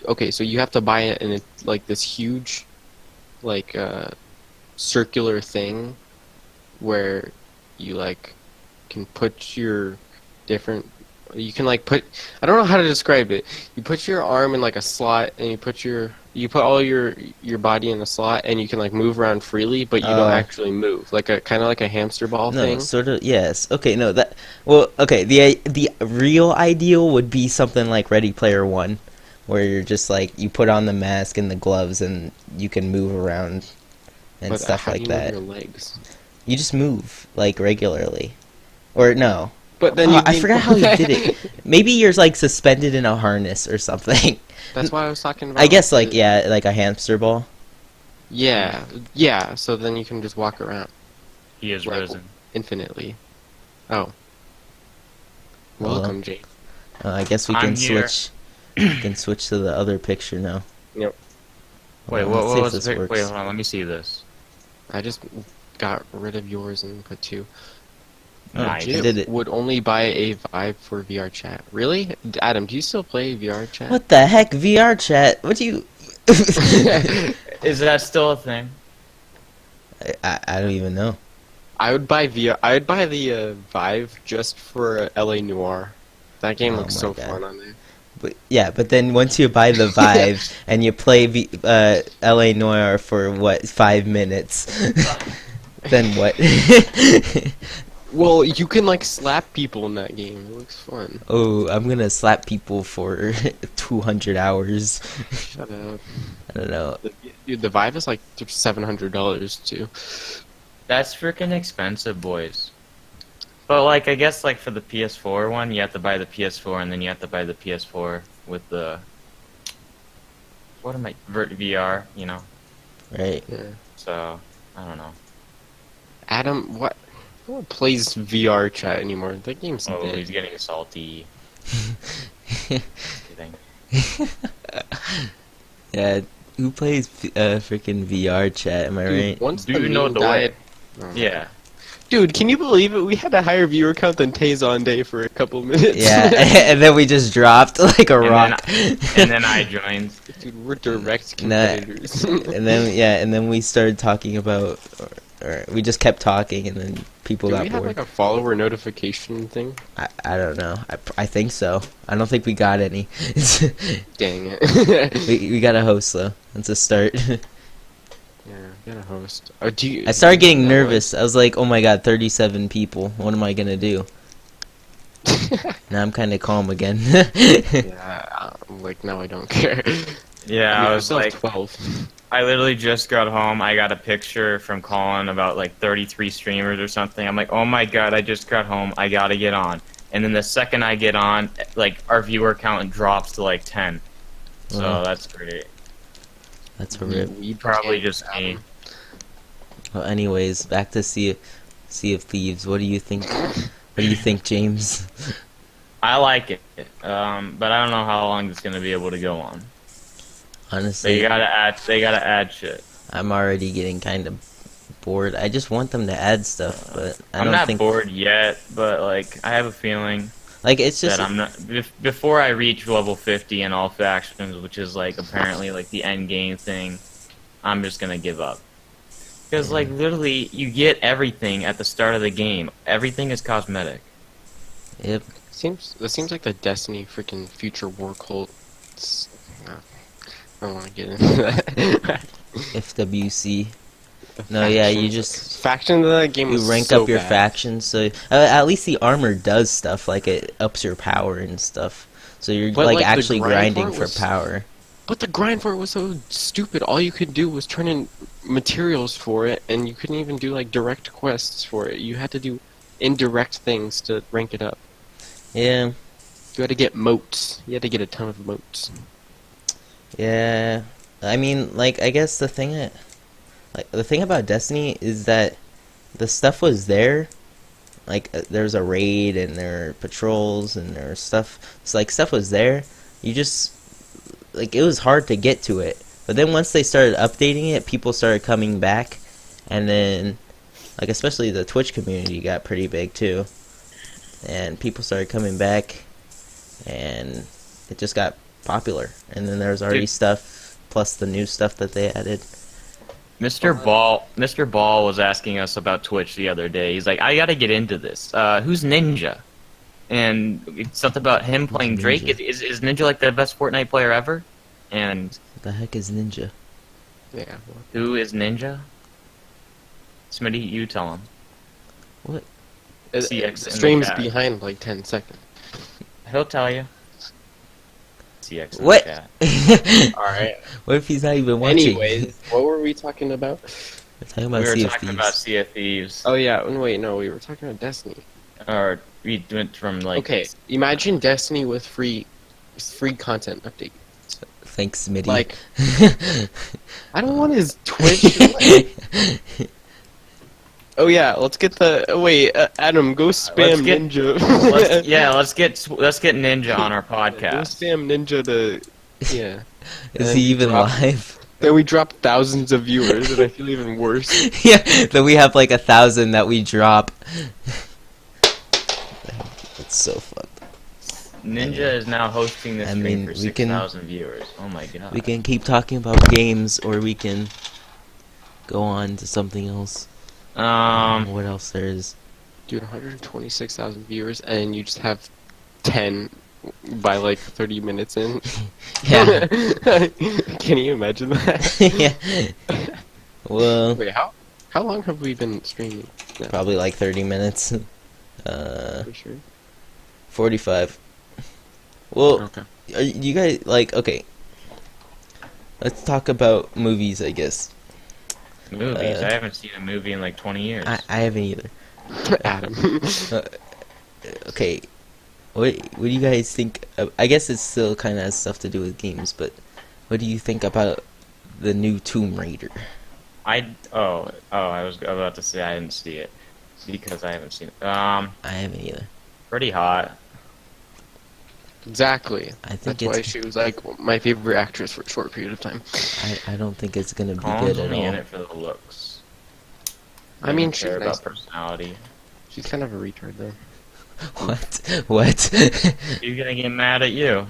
okay, so you have to buy it in like this huge, like circular thing, where you like can put your different. You can like put. I don't know how to describe it. You put your arm in like a slot, and you put all your body in a slot, and you can like move around freely, but you don't actually move, like a kind of like a hamster ball thing. No, sort of. Yes. Okay. No. That. Well. Okay. The real ideal would be something like Ready Player One, where you're just like you put on the mask and the gloves, and you can move around and But stuff how like do you that. move your legs? You just move like regularly, or no. But then I forgot how you did it. Maybe you're like suspended in a harness or something. That's why I was talking about. I guess like like a hamster ball. Yeah. So then you can just walk around. He is risen infinitely. Oh. Well, Welcome, Jake. I guess we can switch. We can switch to the other picture now. Yep. Wait, Let's what see if was this the works. Wait, hold on, let me see this. I just got rid of yours and put two. Nice. I did it. Would only buy a Vive for VR chat. Really? Adam, do you still play VR chat? What the heck, VR chat? What do you? Is that still a thing? I don't even know. I would buy VR. I would buy the Vive just for LA Noire. That game looks so fun on there. But yeah, but then once you buy the Vive and you play LA Noire for what 5 minutes, then what? Well, you can like slap people in that game. It looks fun. Oh, I'm gonna slap people for 200 hours. Shut up. I don't know. Dude, the Vive is like $700 too. That's freaking expensive, boys. But like, I guess like for the PS4 one, you have to buy the PS4, and then you have to buy the PS4 with the VR, you know? Right. Yeah. So I don't know. Adam, what? No one plays VR chat anymore. That game's dead. He's getting salty. Yeah, who plays freaking VR chat? Am I right? Once Do the you know meme the died. way? Yeah. Dude, can you believe it? We had a higher viewer count than Tazon Day for a couple minutes. Yeah, and then we just dropped like a rock. And then I joined. Dude, we're direct competitors. And then we started talking about, or we just kept talking, and then people Do got we have bored. like a follower notification thing? I don't know. I think so. I don't think we got any. Dang it. we got a host though. That's a start. Yeah, got a host. I started getting nervous. I was like, oh my god, 37 people. What am I gonna do? Now I'm kind of calm again. Yeah, like now I don't care. Yeah, I mean, I was still like, 12. I literally just got home. I got a picture from Colin about like 33 streamers or something. I'm like, oh my god, I just got home. I gotta get on. And then the second I get on, like our viewer count drops to like 10. So Wow. that's great. That's a rip. Probably just me. Well, anyways, back to Sea of Thieves. What do you think? What do you think, James? I like it, but I don't know how long it's gonna be able to go on. Honestly, They gotta add shit. I'm already getting kind of bored. I just want them to add stuff, but I I'm don't not think bored yet, but like I have a feeling like it's just that I'm not before I reach level 50 in all factions, which is like apparently like the end game thing. I'm just gonna give up because like literally you get everything at the start of the game. Everything is cosmetic. Yep. That seems like the Destiny freaking future war cult. I don't want to get into that. FWC. No, yeah, you just faction of that game. You Was rank so up your bad. factions, so at least the armor does stuff, like it ups your power and stuff. So you're But, like the actually grind grinding it for was- power. But the grind for it was so stupid. All you could do was turn in materials for it, and you couldn't even do like direct quests for it. You had to do indirect things to rank it up. Yeah. You had to get moats. You had to get a ton of moats. Yeah. I mean, like I guess the thing about Destiny is that the stuff was there. Like there's a raid and there are patrols and there are stuff. It's like stuff was there. You just like it was hard to get to it. But then once they started updating it, people started coming back, and then like especially the Twitch community got pretty big too. And people started coming back, and it just got popular. And then there's already stuff plus the new stuff that they added. Mr. Ball was asking us about Twitch the other day. He's like, I gotta get into this. Who's Ninja? And it's something about him playing Drake. Is Ninja like the best Fortnite player ever? And what the heck is Ninja? Yeah. Who is Ninja? Smitty, you tell him. What? CX in the Stream's chat. behind like 10 seconds. He'll tell you. CX in What? the chat. Alright. What if he's not even watching? Anyways, what were we talking about? We're talking about We were Sea of talking Thieves. about Sea of Thieves. Oh yeah, wait, no, we were talking about Destiny. Or we went from like... Okay, imagine Destiny with free content update. Thanks, Smitty. Like, I don't want his Twitch. Oh yeah, let's get the. Wait, Adam, go spam Ninja. let's get Ninja on our Go podcast. spam Ninja to. Yeah. Is he even live? Then we drop thousands of viewers, and I feel even worse. Yeah, then we have like 1,000 that we drop. That's so fucked. Ninja is now hosting this stream for we can- 6,000 viewers. Oh my god. We can keep talking about games, or we can go on to something else. What else there is? Dude, 126,000 viewers, and you just have 10 by like 30 minutes in. Yeah. Can you imagine that? Yeah. Well, Wait, how long have we been streaming? now? probably like 30 minutes. For sure. 45. Well, Okay. are you guys like okay? Let's talk about movies, I guess. Movies? I haven't seen a movie in like 20 years. I haven't either. Adam. Okay, what do you guys think? I guess it still kind of has stuff to do with games, but what do you think about the new Tomb Raider? I was about to say I didn't see it because I haven't seen it. I haven't either. Pretty hot. Exactly. I think That's why it's. she was like my favorite actress for a short period of time. I don't think it's gonna be Colin's good at only in all. it for the looks. I mean, Doesn't she's care nice. about personality. She's kind of a retard though. What? What? She's gonna get mad at you.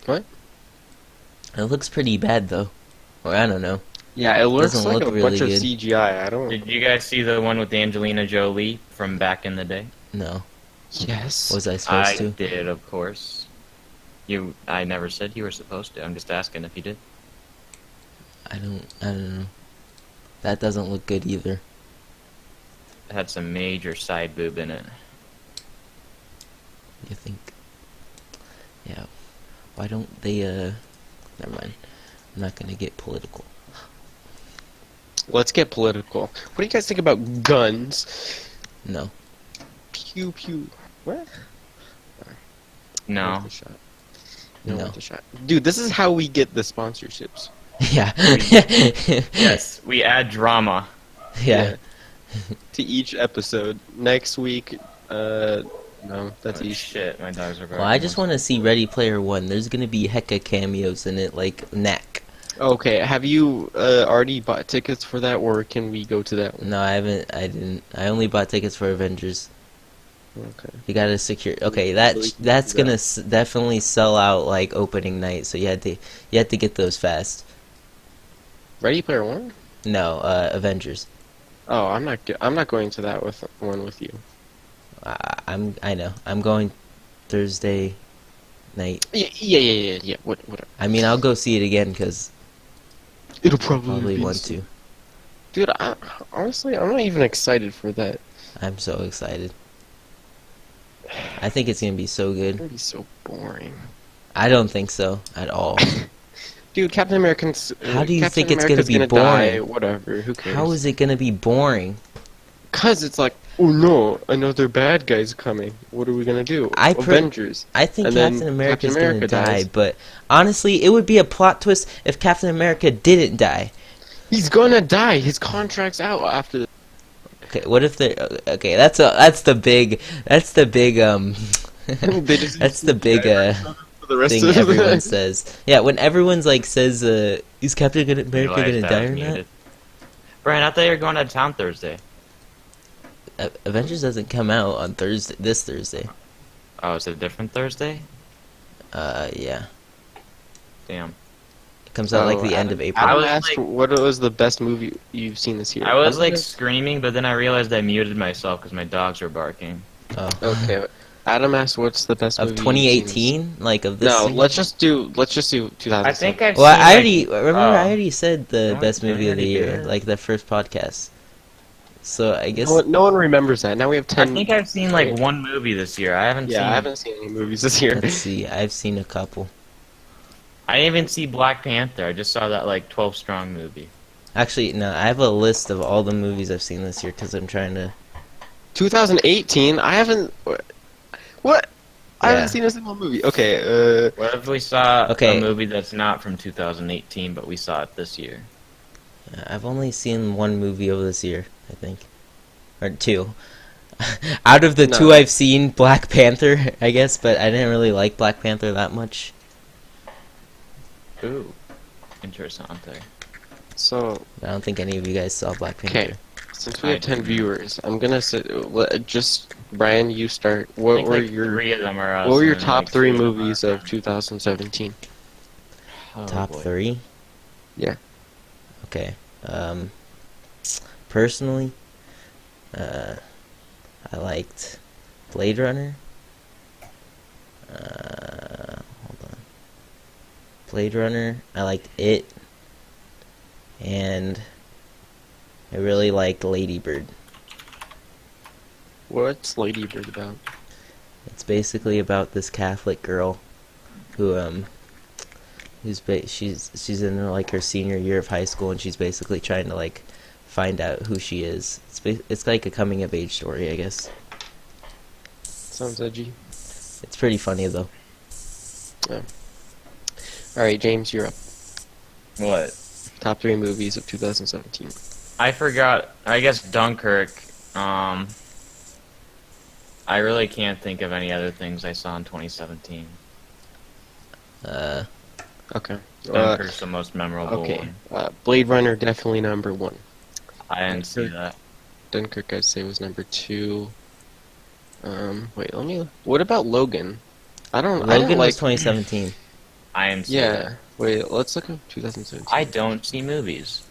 What? It looks pretty bad though. Or I don't know. Yeah, it looks Doesn't like look a really bunch of good. CGI. I don't. Did you guys see the one with Angelina Jolie from back in the day? No. Yes. Was I supposed I to? did, of course. I never said you were supposed to. I'm just asking if you did. I don't know. That doesn't look good either. It had some major side boob in it. You think? Why don't they, never mind. I'm not gonna get political. Let's get political. What do you guys think about guns? No. Pew pew. What? No. Worth a shot. Worth a shot. Dude, this is how we get the sponsorships. Yeah. Yes, we add drama. Yeah. To each episode. Next week, no, that's each. Shit, my dogs are barking. Well, I just want to see Ready Player One. There's gonna be hecka cameos in it, like Knack. Okay, have you already bought tickets for that, or can we go to that one? No, I haven't. I didn't. I only bought tickets for Avengers. Okay. You gotta secure. Okay, that's gonna definitely sell out like opening night. So you had to get those fast. Ready Player One? No, Avengers. Oh, I'm not going to that one with you. I know. I'm going Thursday night. Yeah. Whatever. I mean, I'll go see it again because it'll probably be want to. Dude, honestly, I'm not even excited for that. I'm so excited. I think it's gonna be so good. It's gonna be so boring. I don't think so at all. Dude, Captain American's. How do you Captain think it's America's gonna be die, boring? whatever. Who cares? How is it gonna be boring? Cause it's like, oh no, another bad guy's coming. What are we gonna do? Avengers. I think And then Captain America's Captain America gonna die, dies. but honestly, it would be a plot twist if Captain America didn't die. He's gonna die. His contract's out after. Okay, what if they? Okay, that's the big that's the big the rest thing of everyone says. Yeah, when everyone's like says, is Captain America gonna die or not? Brian, I thought you were going out of town Thursday. Avengers doesn't come out on this Thursday. Oh, is it a different Thursday? Yeah. Damn. It comes out like the end of April. Adam asked what was the best movie you've seen this year. I was like screaming, but then I realized I muted myself because my dogs were barking. Oh. Okay. Adam asked what's the best Of movie 2018, like of this. No, year? let's just do 2000. I think I've Well, seen, I already remember. I oh. already said the No, best did I movie of the already do year, that? like the first podcast. So I guess No one remembers that. Now we have 10. I think I've seen like one movie this year. I haven't seen. I haven't seen any movies this year. let's see. I've seen a couple. I didn't even see Black Panther. I just saw that like 12 Strong movie. Actually, no. I have a list of all the movies I've seen this year because I'm trying to. 2018. I haven't. What? I Yeah. haven't seen a single movie. Okay. What if we saw Okay. a movie that's not from 2018, but we saw it this year? I've only seen one movie of this year, I think, or two. Out of the two I've seen, Black Panther, I guess, but I didn't really like Black Panther that much. Ooh, interessante. So. I don't think any of you guys saw Black Panther. Okay. Since we have 10 viewers, I'm gonna say just Brian, you start. What were like your 3 of them are us, What were your and, top like, 3 2 of them movies of 2017? Oh, Top boy. 3? Yeah. Okay. Personally, I liked Blade Runner. Hold on. Blade Runner. I liked It. And I really liked Lady Bird. What's Lady Bird about? It's basically about this Catholic girl who she's in like her senior year of high school, and she's basically trying to like find out who she is. It's like a coming of age story, I guess. Sounds edgy. It's pretty funny though. Yeah. All right, James, you're up. What? Top 3 movies of 2017. I forgot. I guess Dunkirk. I really can't think of any other things I saw in 2017. Okay. Dunkirk's the most memorable Okay. one. Blade Runner definitely number 1. I didn't see that. Dunkirk, I'd say, was number 2. Wait, let me. What about Logan? I didn't Logan like was 2017. I didn't see Yeah. that. Wait, let's look at 2017. I don't see movies.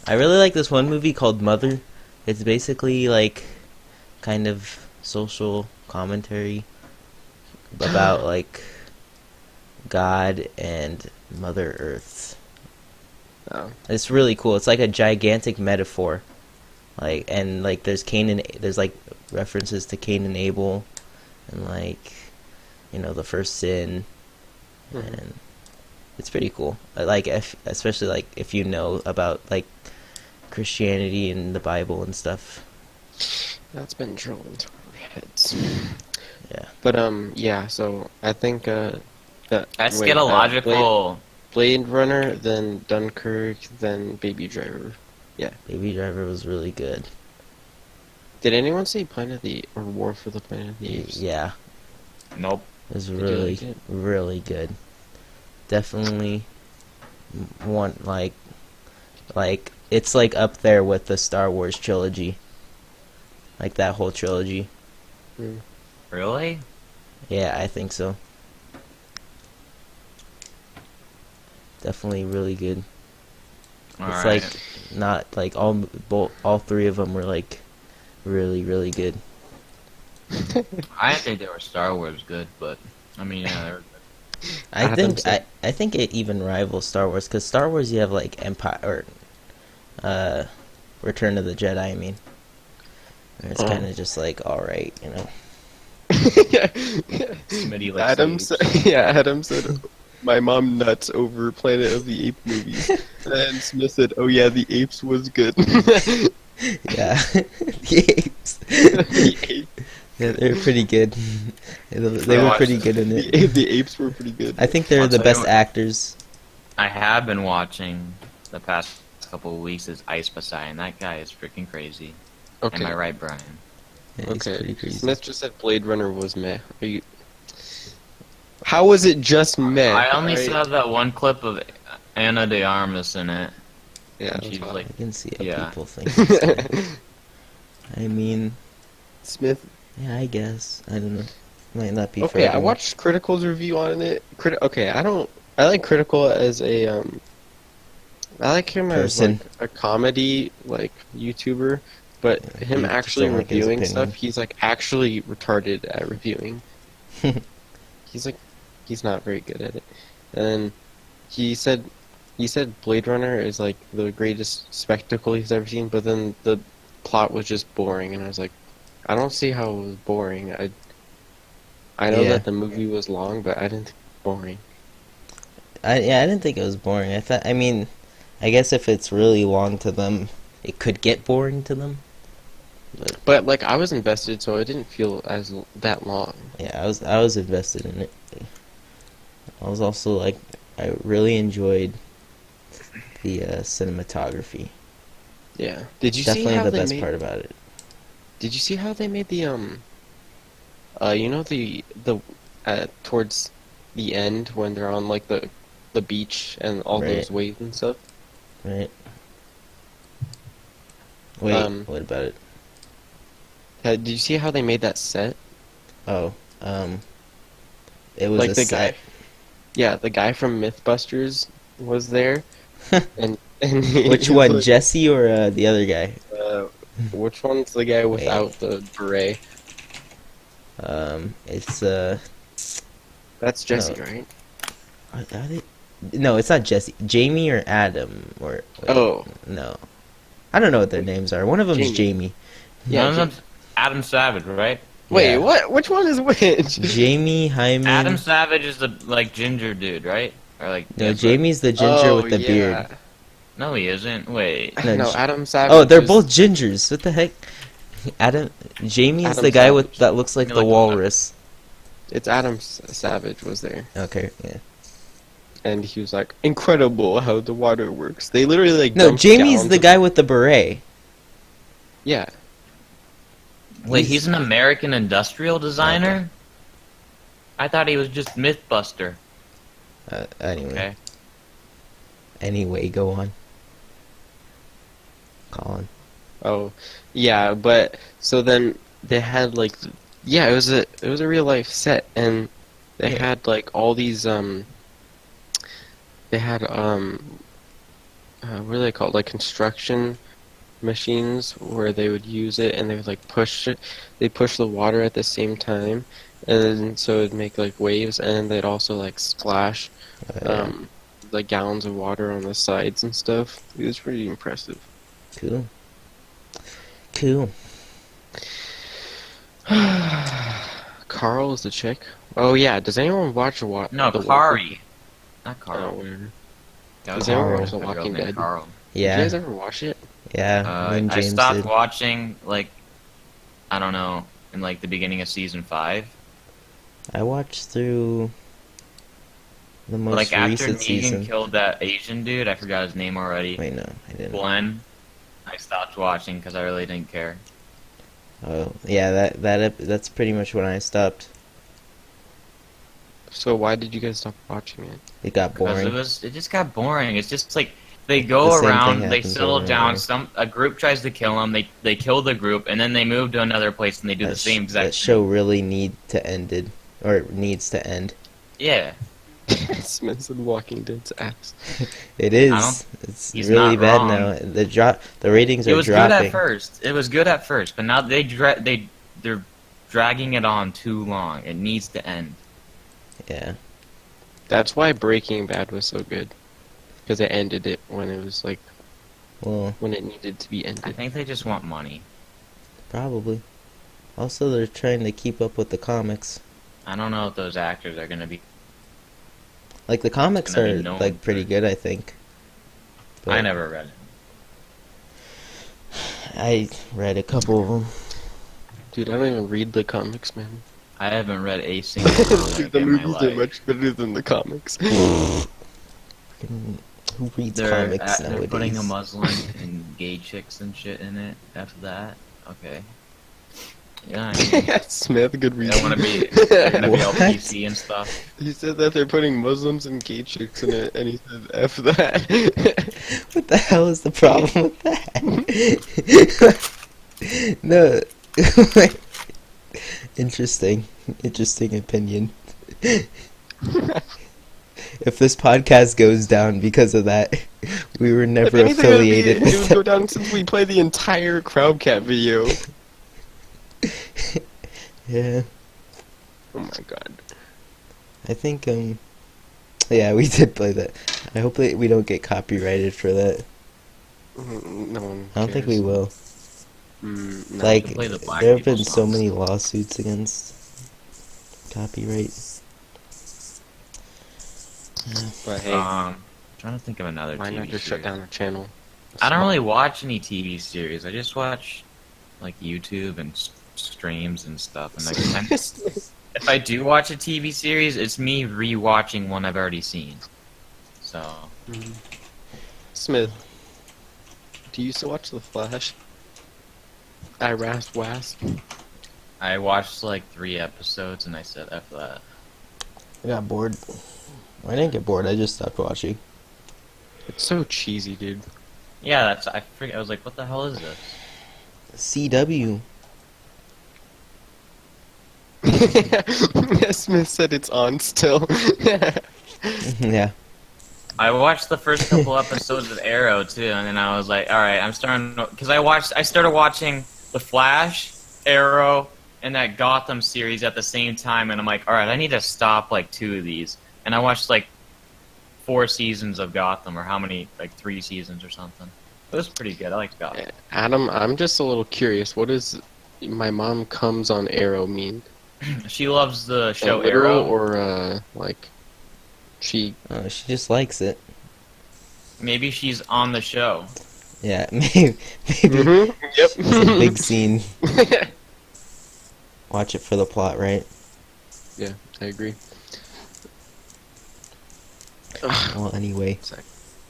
I really like this one movie called Mother. It's basically like kind of social commentary about like God and Mother Earth. Oh. It's really cool. It's like a gigantic metaphor. Like and like there's there's like references to Cain and Abel and like the first sin and it's pretty cool. Like, especially like if you know about like Christianity and the Bible and stuff. That's been drilled into our heads. Yeah. But yeah. So I think Eschatological. Blade Runner, then Dunkirk, then Baby Driver. Yeah. Baby Driver was really good. Did anyone see Planet of the or War for the Planet of the Apes? Yeah. Nope. It was really, really good. Definitely want like it's like up there with the Star Wars trilogy. Like that whole trilogy. Really? Yeah, I think so. Definitely really good. It's like not like all three of them were like really, really good. I didn't think they were Star Wars good, but I mean, yeah, they're good. I think it even rivals Star Wars, because Star Wars you have like Empire or Return of the Jedi. I mean, it's kind of just like alright, you know. Smitty likes Adam said, "My mom nuts over Planet of the Apes movies," and Smith said, "Oh yeah, the apes was good." Yeah, the apes. The apes. Yeah, they were pretty good. They were pretty good in it. The apes were pretty good. I think they're the best actors. I have been watching the past couple of weeks is Ice Poseidon. That guy is freaking crazy. Okay. Am I right, Brian? Yeah, he's pretty crazy. Smith just said Blade Runner was meh. Are you? How was it just meh? I only saw that one clip of Anna de Armas in it. Yeah, she's like, I can see how yeah. people think. It's good. I mean, Smith. Yeah, I guess. I don't know. Might not be. Okay, I watched Critical's review on it. Okay, I like Critical as a I like him as like a comedy like YouTuber, but him actually reviewing stuff, he's like actually retarded at reviewing. He's not very good at it. And he said Blade Runner is like the greatest spectacle he's ever seen, but then the plot was just boring, and I was like, I don't see how it was boring. I know that the movie was long, but I didn't think it was boring. I didn't think it was boring. I mean, I guess if it's really long to them, it could get boring to them. But like I was invested, so it didn't feel as that long. Yeah, I was invested in it. I was also like, I really enjoyed the cinematography. Yeah. Did you Definitely see how the they best made, part about it. Did you see how they made the you know the towards the end when they're on like the beach and all those waves and stuff? Right. Wait, what about it? Did you see how they made that set? Oh, it was like a the set. guy. Yeah, the guy from MythBusters was there, and Which one, Jesse or the other guy? Which one's the guy without the beret? It's That's Jesse, no. right? Are they? No, it's not Jesse. Jamie or Adam or no, I don't know what their names are. One of them's Jamie. Yeah, one of them's Adam Savage, right? Wait, what? Which one is which? Jamie Hyman. Adam Savage is the like ginger dude, right? Or like No, Jamie's the ginger with the beard. No, he isn't. Wait. No, Adam Savage. Oh, they're both gingers. What the heck? Jamie's Adam the guy Savage. that looks like the walrus. It's Adam Savage was there. Okay, yeah. And he was like, incredible how the water works. They literally like No, Jamie's the guy with the beret. Yeah. Wait, he's an American industrial designer? Okay. I thought he was just Mythbuster. Anyway. Okay. Anyway, go on. Colin. Oh, yeah, but so then they had like, yeah, it was a real life set, and they had like all these they had what are they called, like construction machines where they would use it, and they would like push the water at the same time, and so it'd make like waves, and they'd also like splash like gallons of water on the sides and stuff. It was pretty impressive. Cool. Carl is the chick. Oh yeah. Does anyone watch No, The Kari. Not Carl. Oh, weird. That Does was anyone Carl. watch The a girl Walking named Dead? Carl. Yeah. Did you guys ever watch it? Yeah, me and I James stopped did. watching, like, I don't know, in, like, the beginning of season 5. I watched through the most Like, after recent Negan season. killed that Asian dude, I forgot his name already. Wait, no, I didn't. Glenn. I stopped watching because I really didn't care. Oh, yeah, that's pretty much when I stopped. So why did you guys stop watching it? It got Because boring. it just got boring. It's just like they go The same around, thing they happens settle over and down. over. A group tries to kill them. They kill the group, and then they move to another place and they do the same That exact. show really needs to end. Yeah, Smith's in Walking Dead's ass. It I is. don't- It's he's really not bad wrong. now. The ratings it are was dropping. good at first. It was good at first, but now they're dragging it on too long. It needs to end. Yeah. That's why Breaking Bad was so good, because it ended it when it was like Well, when it needed to be I ended. think they just want money. probably. Also, they're trying to keep up with the comics. I don't know if those actors are gonna be. Like the comics gonna be are known like pretty good, I think. I But never read it. I read a couple of them. Dude, I don't even read the comics, man. I haven't read a single comic Dude, the in my movies are life. much better than the comics. Who reads They're comics they're nowadays? putting a Muslim and gay chicks and shit in it. After that, okay. Yeah, I mean, Smith, good they reason. want to be. They're gonna be What? LPC and stuff. He said that they're putting Muslims and gay chicks in it, and he said F that. What the hell is the problem with that? No. Interesting opinion. If this podcast goes down because of that, we were never If anything, affiliated it with would go down since we played the entire Crowdcat video. Yeah. Oh my god. I think, yeah, we did play that. I hope that we don't get copyrighted for that. No one I don't think we cares. will. No. Like, play the black there have been people so songs. many lawsuits against copyright. But hey, Trying to think of another why TV not just shut series. down the channel? I don't really watch any TV series. I just watch like YouTube and streams and stuff. And like, if I do watch a TV series, it's me rewatching one I've already seen. So Smith, do you still watch The Flash? I rasp wasp. I watched like 3 episodes and I said F that. I got bored. I didn't get bored, I just stopped watching. It's so cheesy, dude. Yeah, I was like, what the hell is this? CW. Smith said it's on still. Yeah. I watched the first couple episodes of Arrow too, and then I was like, all right, I'm starting because I started watching The Flash, Arrow, and that Gotham series at the same time, and I'm like, all right, I need to stop like 2 of these, and I watched like 4 seasons of Gotham, or how many, like 3 seasons or something. It was pretty good. I liked Gotham. Adam, I'm just a little curious. What does "my mom comes on Arrow" mean? She loves the show literal Arrow, or like she. She just likes it. maybe she's on the show. Yeah, maybe. Yep. It's a big scene. Watch it for the plot, right? Yeah, I agree. Well, anyway,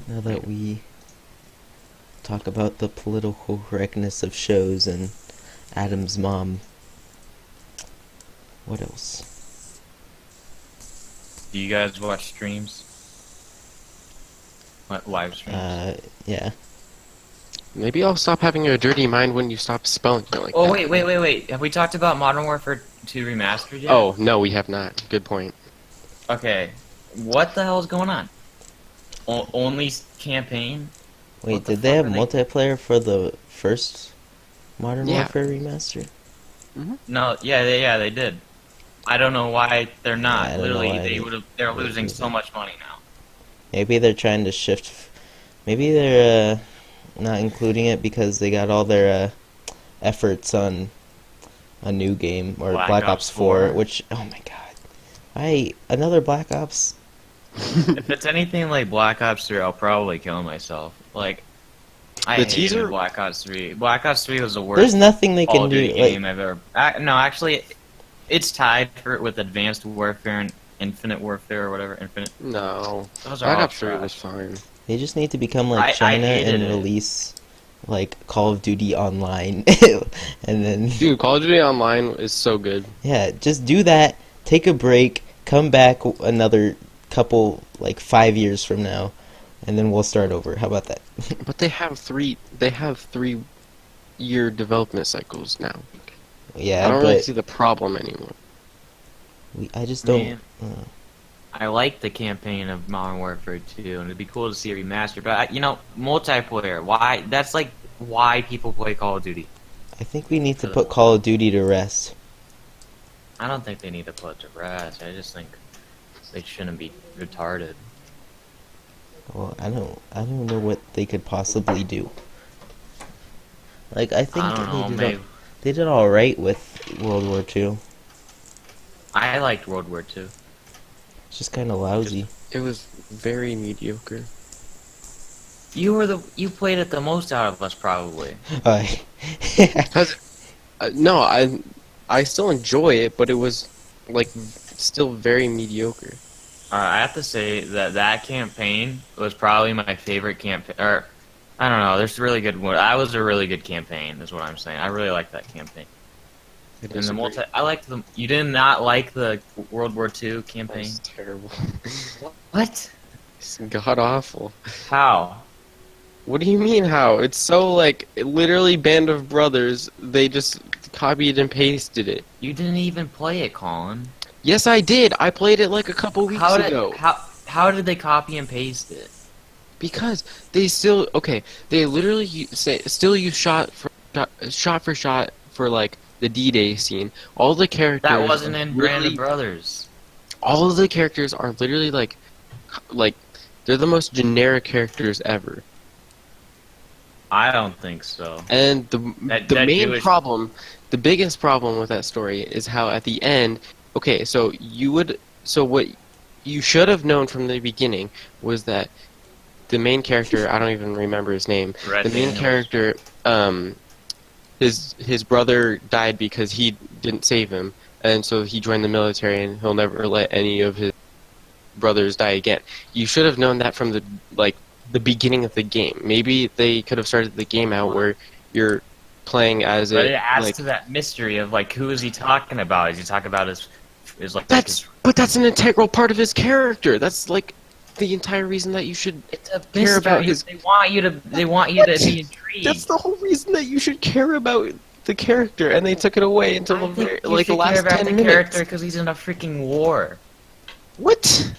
now that we talk about the political correctness of shows and Adam's mom, what else? Do you guys watch streams? What, live streams? Yeah. Maybe I'll stop having a dirty mind when you stop spelling it like Oh that. wait! Have we talked about Modern Warfare 2 Remastered yet? Oh, no, we have not. Good point. Okay, what the hell is going on? Only campaign? Wait, did they have multiplayer for the first Modern Yeah. Warfare remaster? No, yeah, they did. I don't know why they're not. Yeah, I don't know Literally, why they're losing so much money now. Maybe they're trying to shift. Maybe they're not including it because they got all their efforts on a new game, or Black Black Ops Ops 4, 4. which, oh my god. Another Black Ops? If it's anything like Black Ops 3, I'll probably kill myself. Like, I The hated teaser- Black Ops 3. Black Ops 3 was the worst There's nothing they Call can of do, Duty like, game I've ever... no, actually, it's tied with Advanced Warfare and Infinite Warfare or whatever. Infinite. No. Those are Black all Ops 3 trash. was fine. they just need to become like I China hated and it. release, like, Call of Duty Online. And then, Dude, Call of Duty Online is so good. yeah, just do that, take a break, come back another couple, like, 5 years from now, and then we'll start over. How about that? But they have 3-year development cycles now. Yeah, I don't really but see the problem anymore. I just don't... Man. I like the campaign of Modern Warfare 2, and it'd be cool to see a remaster. But multiplayer. Why? That's like why people play Call of Duty. I think we need to put Call of Duty to rest. I don't think they need to put it to rest. I just think they shouldn't be retarded. Well, I don't know what they could possibly do. Like, I think I don't know, maybe. they did all right with World War II. I liked World War 2. It's just kind of lousy. It was very mediocre. You played it the most out of us, probably. No, I still enjoy it, but it was like still very mediocre. I have to say that campaign was probably my favorite campaign. Or I don't know. There's really good. I was a really good campaign, is what I'm saying. I really liked that campaign. And the I liked the. You did not like the World War II campaign? It's terrible. What? It's god awful. How? What do you mean how? It's so like literally Band of Brothers. They just copied and pasted it. You didn't even play it, Colin. Yes, I did. I played it like a couple weeks ago. How did they copy and paste it? Because they still They literally still use shot for shot for like the D-Day scene. All the characters That wasn't in Band of Brothers. All of the characters are literally like they're the most generic characters ever. I don't think so. And the main Jewish... problem, the biggest problem with that story is how at the end, so what you should have known from the beginning was that the main character, I don't even remember his name. The main character, his brother died because he didn't save him, and so he joined the military, and he'll never let any of his brothers die again. You should have known that from the beginning of the game. Maybe they could have started the game out where you're playing as But it adds to that mystery of who is he talking about? Is he talking about his but that's an integral part of his character. That's like the entire reason that you should care about his. They want you to be intrigued. That's the whole reason that you should care about the character, and they took it away until the last 10 minutes. Character because he's in a freaking war. What?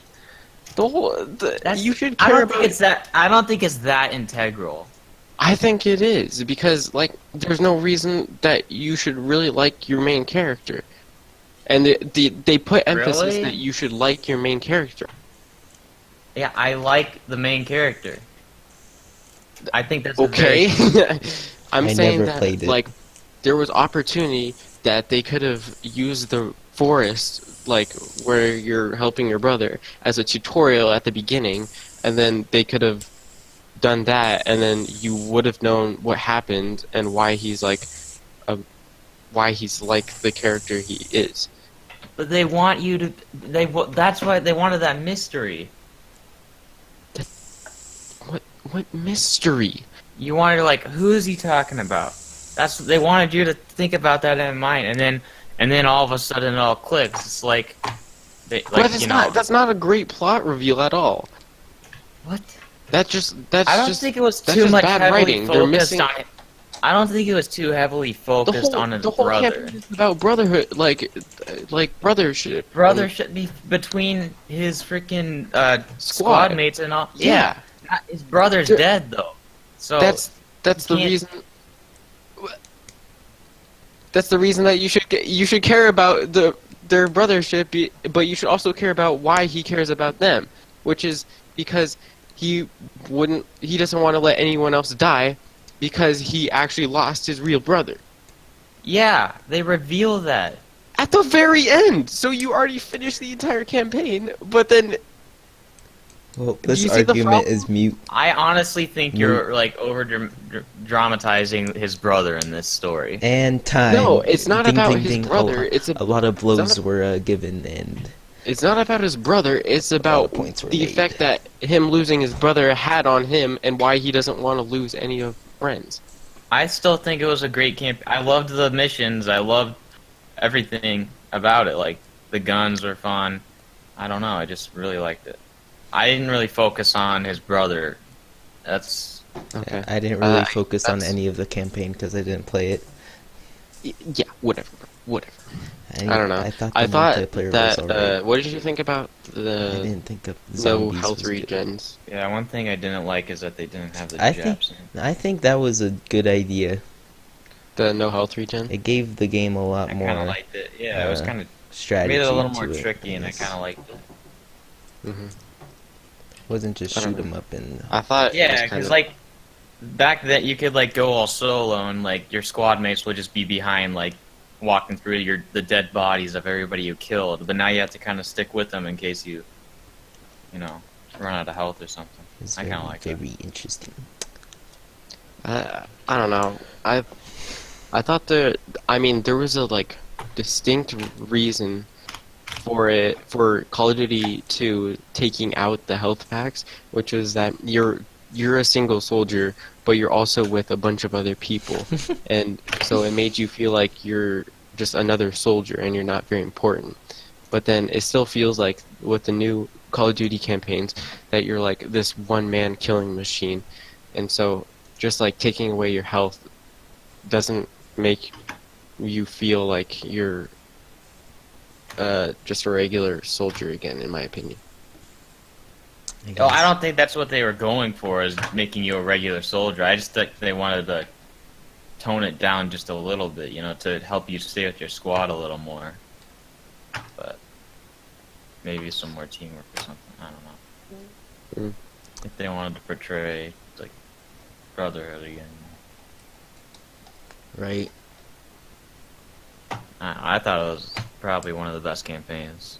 You should care about. I don't think it's that integral. I think it is because there's no reason that you should really like your main character, and they put emphasis that you should like your main character. Yeah, I like the main character. I think that's okay. I'm saying never played it. that there was opportunity that they could have used the forest, where you're helping your brother, as a tutorial at the beginning, and then they could have done that, and then you would have known what happened and why he's like the character he is. But they want you to. That's why they wanted that mystery. What mystery? You wanted who is he talking about? They wanted you to think about that in mind, and then all of a sudden it all clicks. It's that's not a great plot reveal at all. What? I don't think it was too much bad heavily writing. They're focused missing. on it. I don't think it was too heavily focused on his the whole brother. campaign is about brotherhood, brothership. Brothership be between his freaking squad mates and all. Yeah. His brother's dead though. So that's the reason. That's the reason that you should care about their brothership, but you should also care about why he cares about them, which is because he doesn't want to let anyone else die because he actually lost his real brother. Yeah, they reveal that. At the very end! So you already finished the entire campaign, but then... Well, Do this you see the argument problem? is mute. I honestly think you're like over dramatizing his brother in this story. And time. No, it's not Ding, about ding, his ding. brother, it's a lot of it's blows not were given, and It's not about his brother, it's about points were the made. effect that him losing his brother had on him and why he doesn't want to lose any of his friends. I still think it was a great camp. I loved the missions. I loved everything about it. Like, the guns were fun. I don't know. I just really liked it. I didn't really focus on his brother. That's... Okay. I didn't really focus on any of the campaign because I didn't play it. Yeah, whatever. I I don't know. thought I the thought multiplayer that. was alright. What did you think about the? I didn't think of no zombies health was good. regens. Yeah, one thing I didn't like is that they didn't have the I jabs. think that was a good idea. The no health regen. It gave the game a lot more. I kind of liked it. Yeah, it was kind of strategy. made it a little more to it, tricky, and I yes. kind of liked it. Mhm. Wasn't just I don't shoot 'em know. up and. I thought. Yeah, because like back then you could like go all solo, and like your squad mates would just be behind, like walking through the dead bodies of everybody you killed. But now you have to kind of stick with them in case you know, run out of health or something. It's I kind of like that. very interesting. I don't know. I thought there was a like distinct reason for Call of Duty 2 taking out the health packs, which was that you're a single soldier, but you're also with a bunch of other people, and so it made you feel like you're just another soldier and you're not very important. But then it still feels like with the new Call of Duty campaigns that you're like this one-man killing machine, and so just like taking away your health doesn't make you feel like you're just a regular soldier again, in my opinion. Oh, I don't think that's what they were going for, is making you a regular soldier. I just think they wanted to tone it down just a little bit, you know, to help you stay with your squad a little more. But maybe some more teamwork or something. I don't know. If they wanted to portray like brotherhood again. Right. I thought it was probably one of the best campaigns.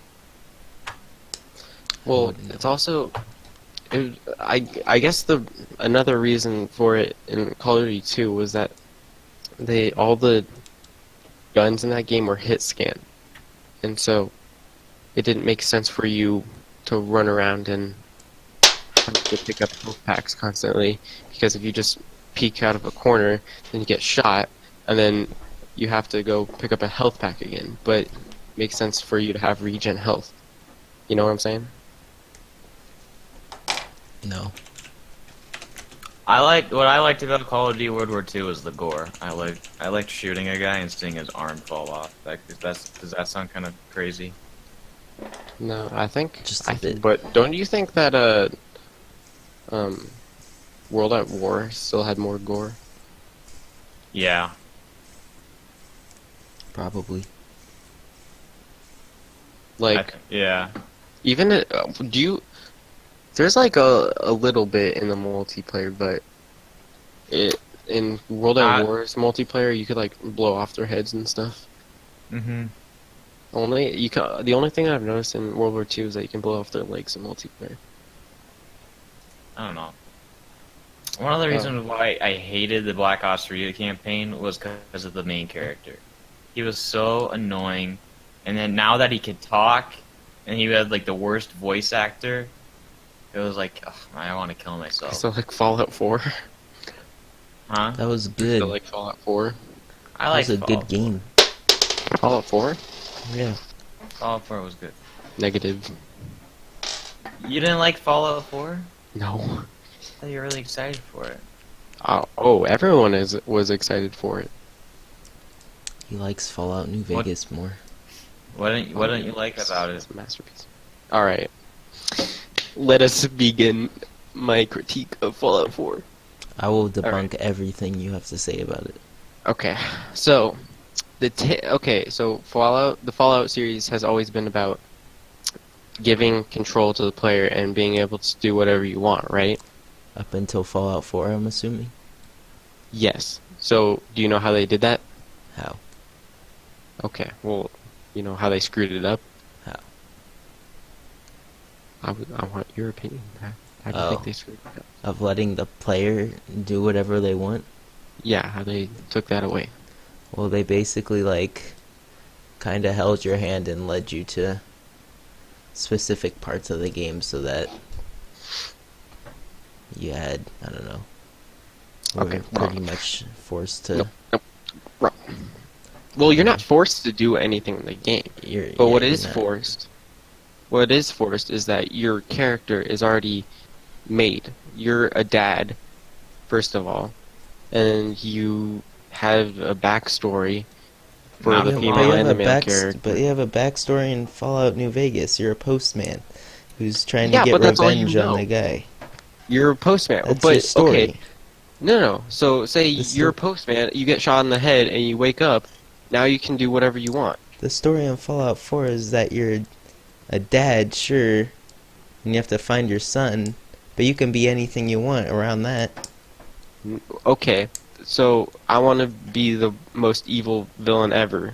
Well, it's also, I guess another reason for it in Call of Duty 2 was that all the guns in that game were hit scan, and so it didn't make sense for you to run around and have to pick up health packs constantly, because if you just peek out of a corner, then you get shot, and then you have to go pick up a health pack again. But it makes sense for you to have regen health. You know what I'm saying? No. What I liked about Call of Duty World War II was the gore. I liked shooting a guy and seeing his arm fall off. Does that sound kind of crazy? No, I think just a bit. But don't you think that World at War still had more gore? Yeah. Probably. Like, yeah. Even there's like a little bit in the multiplayer, but in World at War's multiplayer, you could like blow off their heads and stuff. Mhm. The only thing I've noticed in World War II is that you can blow off their legs in multiplayer. I don't know. One of the reasons why I hated the Black Ops 3 campaign was because of the main character. He was so annoying, and then now that he could talk, and he had like the worst voice actor, it was like, ugh, I want to kill myself. So like Fallout 4? Huh? That was good. So like Fallout 4? I like That was a good game. Fallout 4? Yeah. Fallout 4 was good. Negative. You didn't like Fallout 4? No. I thought you were really excited for it. Everyone was excited for it. He likes Fallout New Vegas more. What didn't you like about it? It's a masterpiece. Alright. Let us begin my critique of Fallout 4. I will debunk everything you have to say about it. Okay. So, the Fallout series has always been about giving control to the player and being able to do whatever you want, right? Up until Fallout 4, I'm assuming? Yes. So, do you know how they did that? How? Okay, well, you know how they screwed it up? How? I want your opinion. How do you think they screwed it up? Of letting the player do whatever they want? Yeah, how they took that away. Well, they basically, like, kind of held your hand and led you to specific parts of the game so that you had, I don't know, Okay, pretty wrong. much forced to... Nope. Wrong. Well, you're not forced to do anything in the game. But what is forced is that your character is already made. You're a dad, first of all, and you have a backstory for the female and the male character. But you have a backstory in Fallout New Vegas. You're a postman who's trying to Yeah, get but that's all revenge you on know. the guy. You're a postman. That's but your story. okay. No. So say you're a postman, you get shot in the head, and you wake up. Now you can do whatever you want. The story in Fallout 4 is that you're a dad, sure, and you have to find your son, but you can be anything you want around that. Okay, so I want to be the most evil villain ever,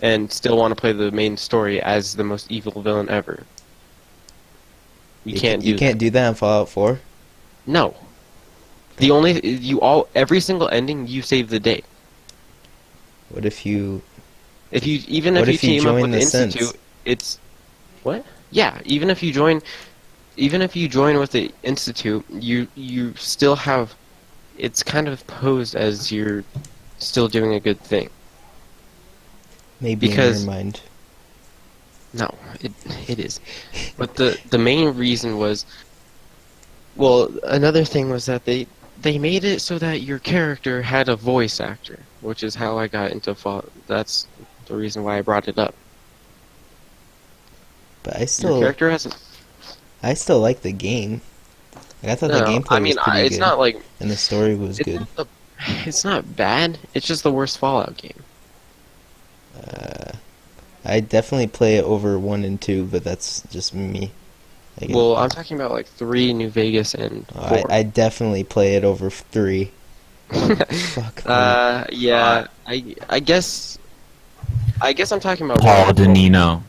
and still want to play the main story as the most evil villain ever. You can't do that in Fallout 4. No. Every single ending you save the day. What if you... If you team up with the Institute, it's what? Yeah, even if you join with the Institute, you still have, it's kind of posed as you're still doing a good thing. Maybe because, in your mind. No, it is. But the main reason was, well, another thing was that they made it so that your character had a voice actor, which is how I got into Fallout. That's the reason why I brought it up. But I still... Your character has I still like the game. Like, I thought the gameplay was pretty it's good. not like... And the story was good. It's not bad. It's just the worst Fallout game. I definitely play it over 1 and 2, but that's just me. Like, well, I'm talking about like 3, New Vegas, and 4. I definitely play it over 3. Fuck. Yeah. I guess I'm talking about Paul Danino.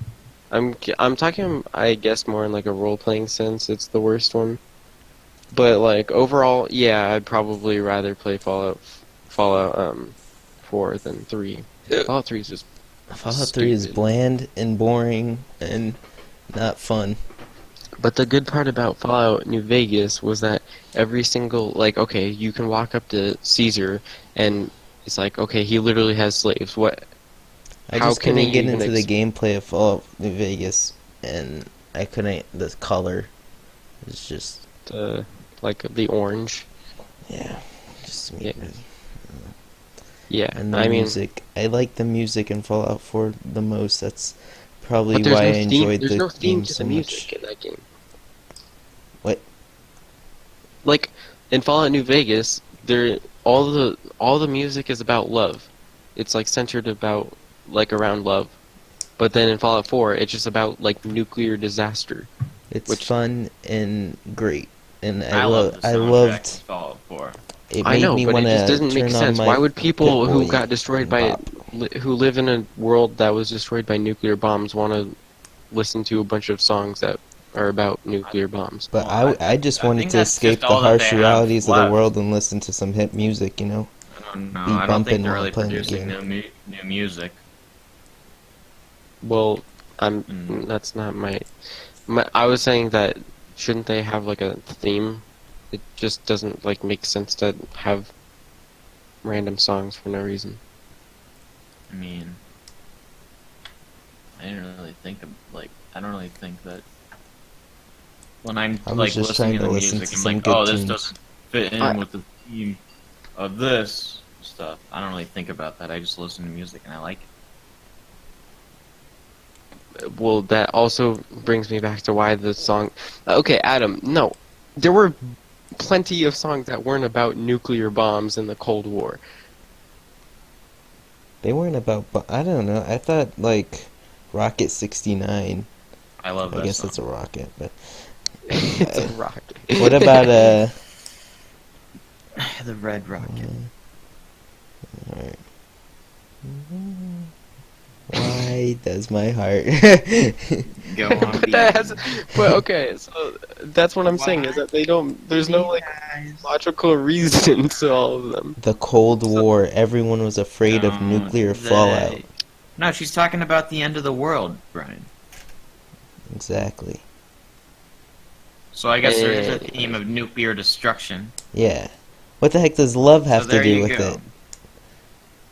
I'm talking, I guess, more in like a role-playing sense. It's the worst one. But like overall, yeah, I'd probably rather play Fallout 4 than 3. Fallout 3 is just Fallout 3 is bland and boring and not fun. But the good part about Fallout New Vegas was that every single, like, okay, you can walk up to Caesar and it's like, okay, he literally has slaves. I just couldn't get into the gameplay of Fallout New Vegas, and I couldn't. The color is just like the orange. Yeah, just yeah. And the music. I like the music in Fallout 4 the most. That's probably why I enjoyed the game so much. In that game. What? Like in Fallout New Vegas, all the music is about love. It's like centered about around love. But then in Fallout 4, it's just about like nuclear disaster. It's fun and great, and I loved Fallout 4. I know, but it just doesn't make sense. Why would people who got destroyed by who live in a world that was destroyed by nuclear bombs want to listen to a bunch of songs that are about nuclear bombs? But I just wanted to escape the harsh realities of the world and listen to some hip music, you know? No, I don't think they're really producing new music. Well, that's not my... I was saying that shouldn't they have like a theme? It just doesn't like make sense to have random songs for no reason. I mean, I didn't really think of I don't really think that when I'm like listening to the music, I'm like, oh, this doesn't fit in with the theme of this stuff. I don't really think about that. I just listen to music and I like it. Well, that also brings me back to why the song... Okay, Adam, no. There were plenty of songs that weren't about nuclear bombs in the Cold War. They weren't about... I don't know. I thought, like, Rocket 69... I love that I guess song. it's a rocket, but... It's a rocket. What about, the Red Rocket. Alright. Why does my heart? Go on. But that has, but okay, so that's what I'm saying is that they don't. There's no like logical reason to all of them. The Cold War. Everyone was afraid of nuclear fallout. No, she's talking about the end of the world, Brian. Exactly. So I guess there is a theme of nuclear destruction. Yeah. What the heck does love have to do with it?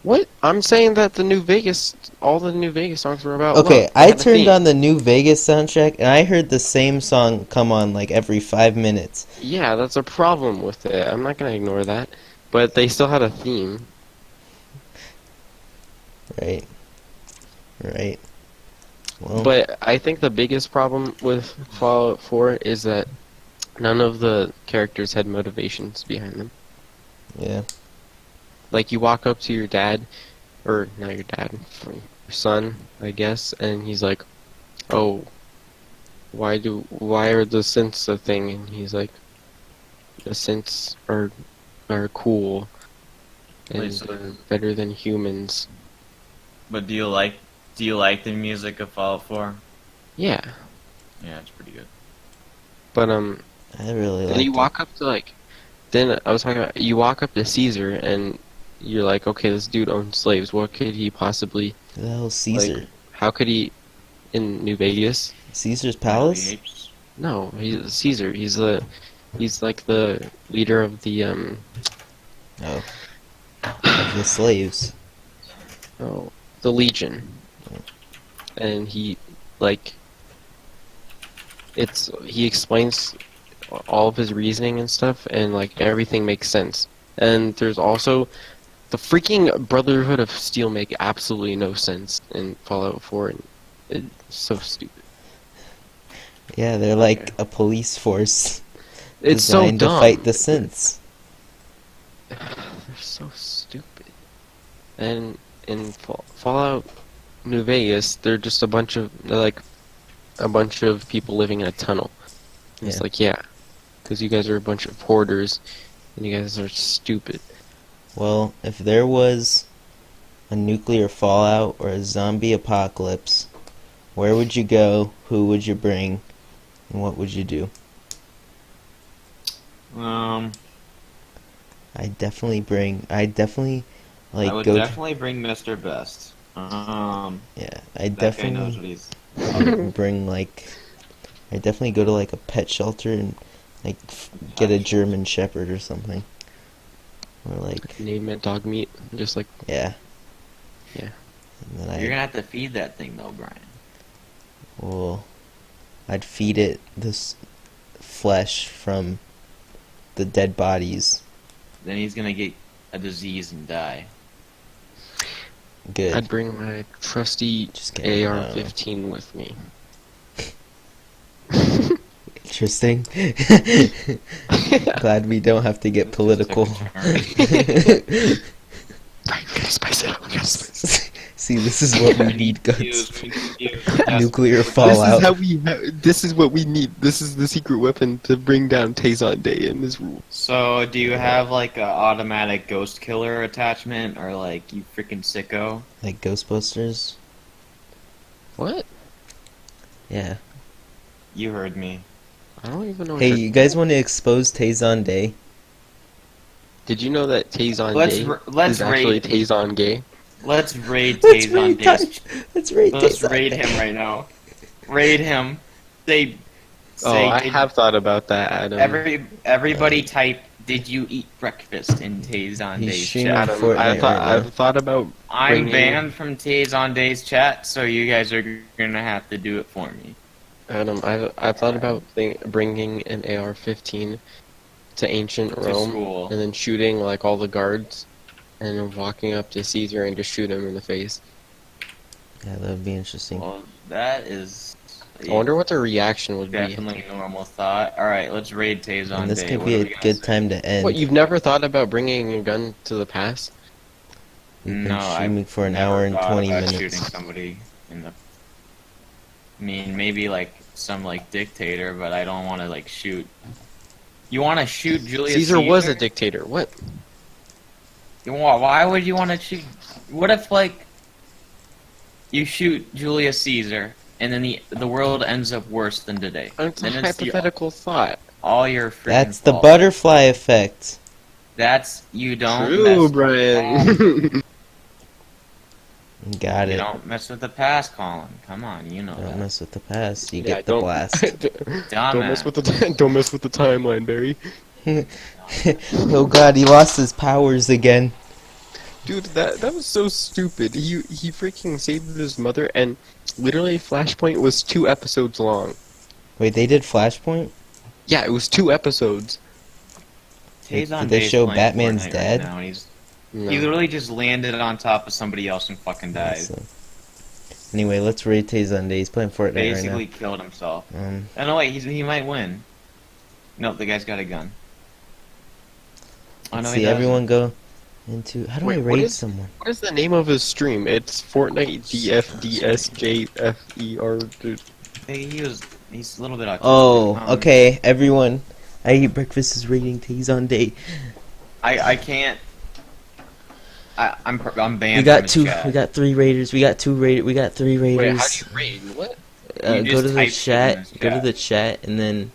What? I'm saying that the New Vegas, all the New Vegas songs were about Okay, love. I turned on the New Vegas soundtrack and I heard the same song come on like every 5 minutes. Yeah, that's a problem with it. I'm not gonna ignore that, but they still had a theme. Right. Right. Well, But I think the biggest problem with Fallout 4 is that none of the characters had motivations behind them. yeah. Like, you walk up to your dad, or not your dad, your son, I guess, and he's like, "Oh, why are the synths a thing?" And he's like, "The synths are cool and Wait, so- they're better than humans." But do you like the music of Fallout 4? Yeah, Yeah, it's pretty good. but I really then like you walk up to like, then I was talking about you walk up to Caesar and you're like, okay, this dude owns slaves. What could he possibly? Who the hell's Caesar? Like, how could he in New Vegas? Caesar's Palace? No, he's Caesar. He's like the leader of the Oh. Of the slaves. oh, the Legion. And he he explains all of his reasoning and stuff, and like everything makes sense. And there's also the freaking Brotherhood of Steel make absolutely no sense in Fallout 4, and it's so stupid. Yeah, they're like a police force It's so designed to dumb. fight the synths. They're so stupid. And in Fallout New Vegas, they're just a bunch of people living in a tunnel. And It's Yeah. like, yeah, because you guys are a bunch of hoarders, and you guys are stupid. Well, if there was a nuclear fallout or a zombie apocalypse, where would you go? Who would you bring? And what would you do? I'd definitely like I would go. definitely bring Mr. Best. Yeah, I'd That guy knows what definitely he's. bring like. I'd definitely go to like a pet shelter and like get a German Shepherd or something. Or like Name it dog meat, just like yeah. Yeah. And then You're gonna have to feed that thing though, Brian. well, I'd feed it this flesh from the dead bodies. Then he's gonna get a disease and die. Good. I'd bring my trusty kidding, AR-15 with me. Interesting. Glad we don't have to get political. Spice it up. We gotta spice it up. See, this is what we need, guns. Nuclear This fallout. is how this is what we need. This is the secret weapon to bring down Tazon Day in this rule. So, do you have like a automatic ghost killer attachment, or like you freaking sicko? Like Ghostbusters? What? Yeah. You heard me. I don't even know. Hey, you guys want to expose Tazon Day? Did you know that Tazon Let's Day let's is actually raid- Tazon Gay? Let's raid Let's Taze raid on Days. Let's raid Let's Tazon raid Day. him right now. Raid him. Say. Oh, I have thought about that, Adam. Everybody type. Did you eat breakfast in Taze on He's Days streaming chat? Fortnite right now. I've thought about. I'm bringing- banned from Taze on Days chat, so you guys are gonna have to do it for me. Adam, I thought about bringing an AR-15 to ancient To Rome school. and then shooting like all the guards, and then walking up to Caesar and just shoot him in the face. Yeah, that would be interesting. Well, that is. I wonder what their reaction would be. Definitely a normal thought. All right, let's raid Taze on And this Day. could What be are a we gonna good say? time to end. What, you've never thought about bringing a gun to the past? We've been No, streaming I've for an never hour and thought 20 about minutes. Shooting somebody in the. I mean, maybe like some like dictator, but I don't want to like shoot. You want to shoot Julius Caesar was a dictator. What? Why would you want to shoot? What if like? You shoot Julius Caesar, and then the world ends up worse than today. It's a And hypothetical thought. All your freaking That's the fault. butterfly effect. That's you don't True, mess Brian. Got You it. don't mess with the past, Colin. Come on, you know Don't that. mess with the past. You Yeah, get the don't- blast. Don't mess with the don't mess with the timeline, Barry. Oh god, he lost his powers again. Dude, that was so stupid. He freaking saved his mother, and literally Flashpoint was 2 episodes long. Wait, they did Flashpoint? Yeah, it was 2 episodes. Tazon Did they Day's show playing Batman's Fortnite dad? Right now, and No. he literally just landed on top of somebody else and fucking died. So- Anyway, let's rate Tazon Day. He's playing Fortnite Basically right killed himself. now. Oh no, wait, he might win. Nope, the guy's got a gun. Oh no, See he doesn't. everyone go into. How do Wait, I what rate is- someone? What is the name of his stream? It's Fortnite DFDSJFER. Dude. He's a little bit autistic. Oh, okay, everyone. I Eat Breakfast is rating Tazon Day. I can't. I'm banned. We got from his two. chat. We got 3 raiders. We got 2 raid. We got 3 raiders. Wait, how do you raid? What? You Go just to the type shit in chat. his Go to chat. the chat and then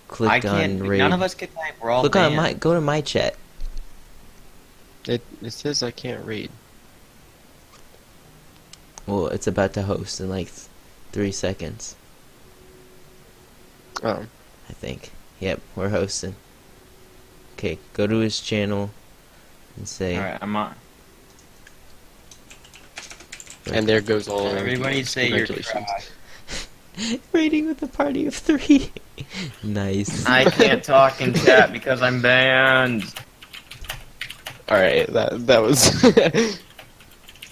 click I can't. on raid. None of us can type. We're all Look banned. on my. Go to my chat. It says I can't raid. Well, it's about to host in like 3 seconds. Oh. I think. Yep, we're hosting. Okay, go to his channel and say. All right, I'm on. And there goes all. Everybody say you're Congratulations. trash. Rating with a party of 3. Nice. I can't talk in chat because I'm banned. Alright, that was.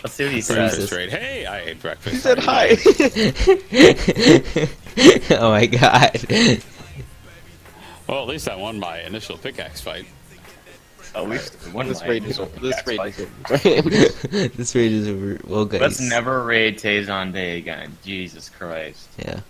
Let's see what he Freezes. says. Straight. Hey, I ate breakfast. He said hi. Oh my god. Well, at least I won my initial pickaxe fight. At least one This might. raid is over. This raid is over. This raid is over. Well, guys. Let's never raid Tazon Day again. Jesus Christ. Yeah.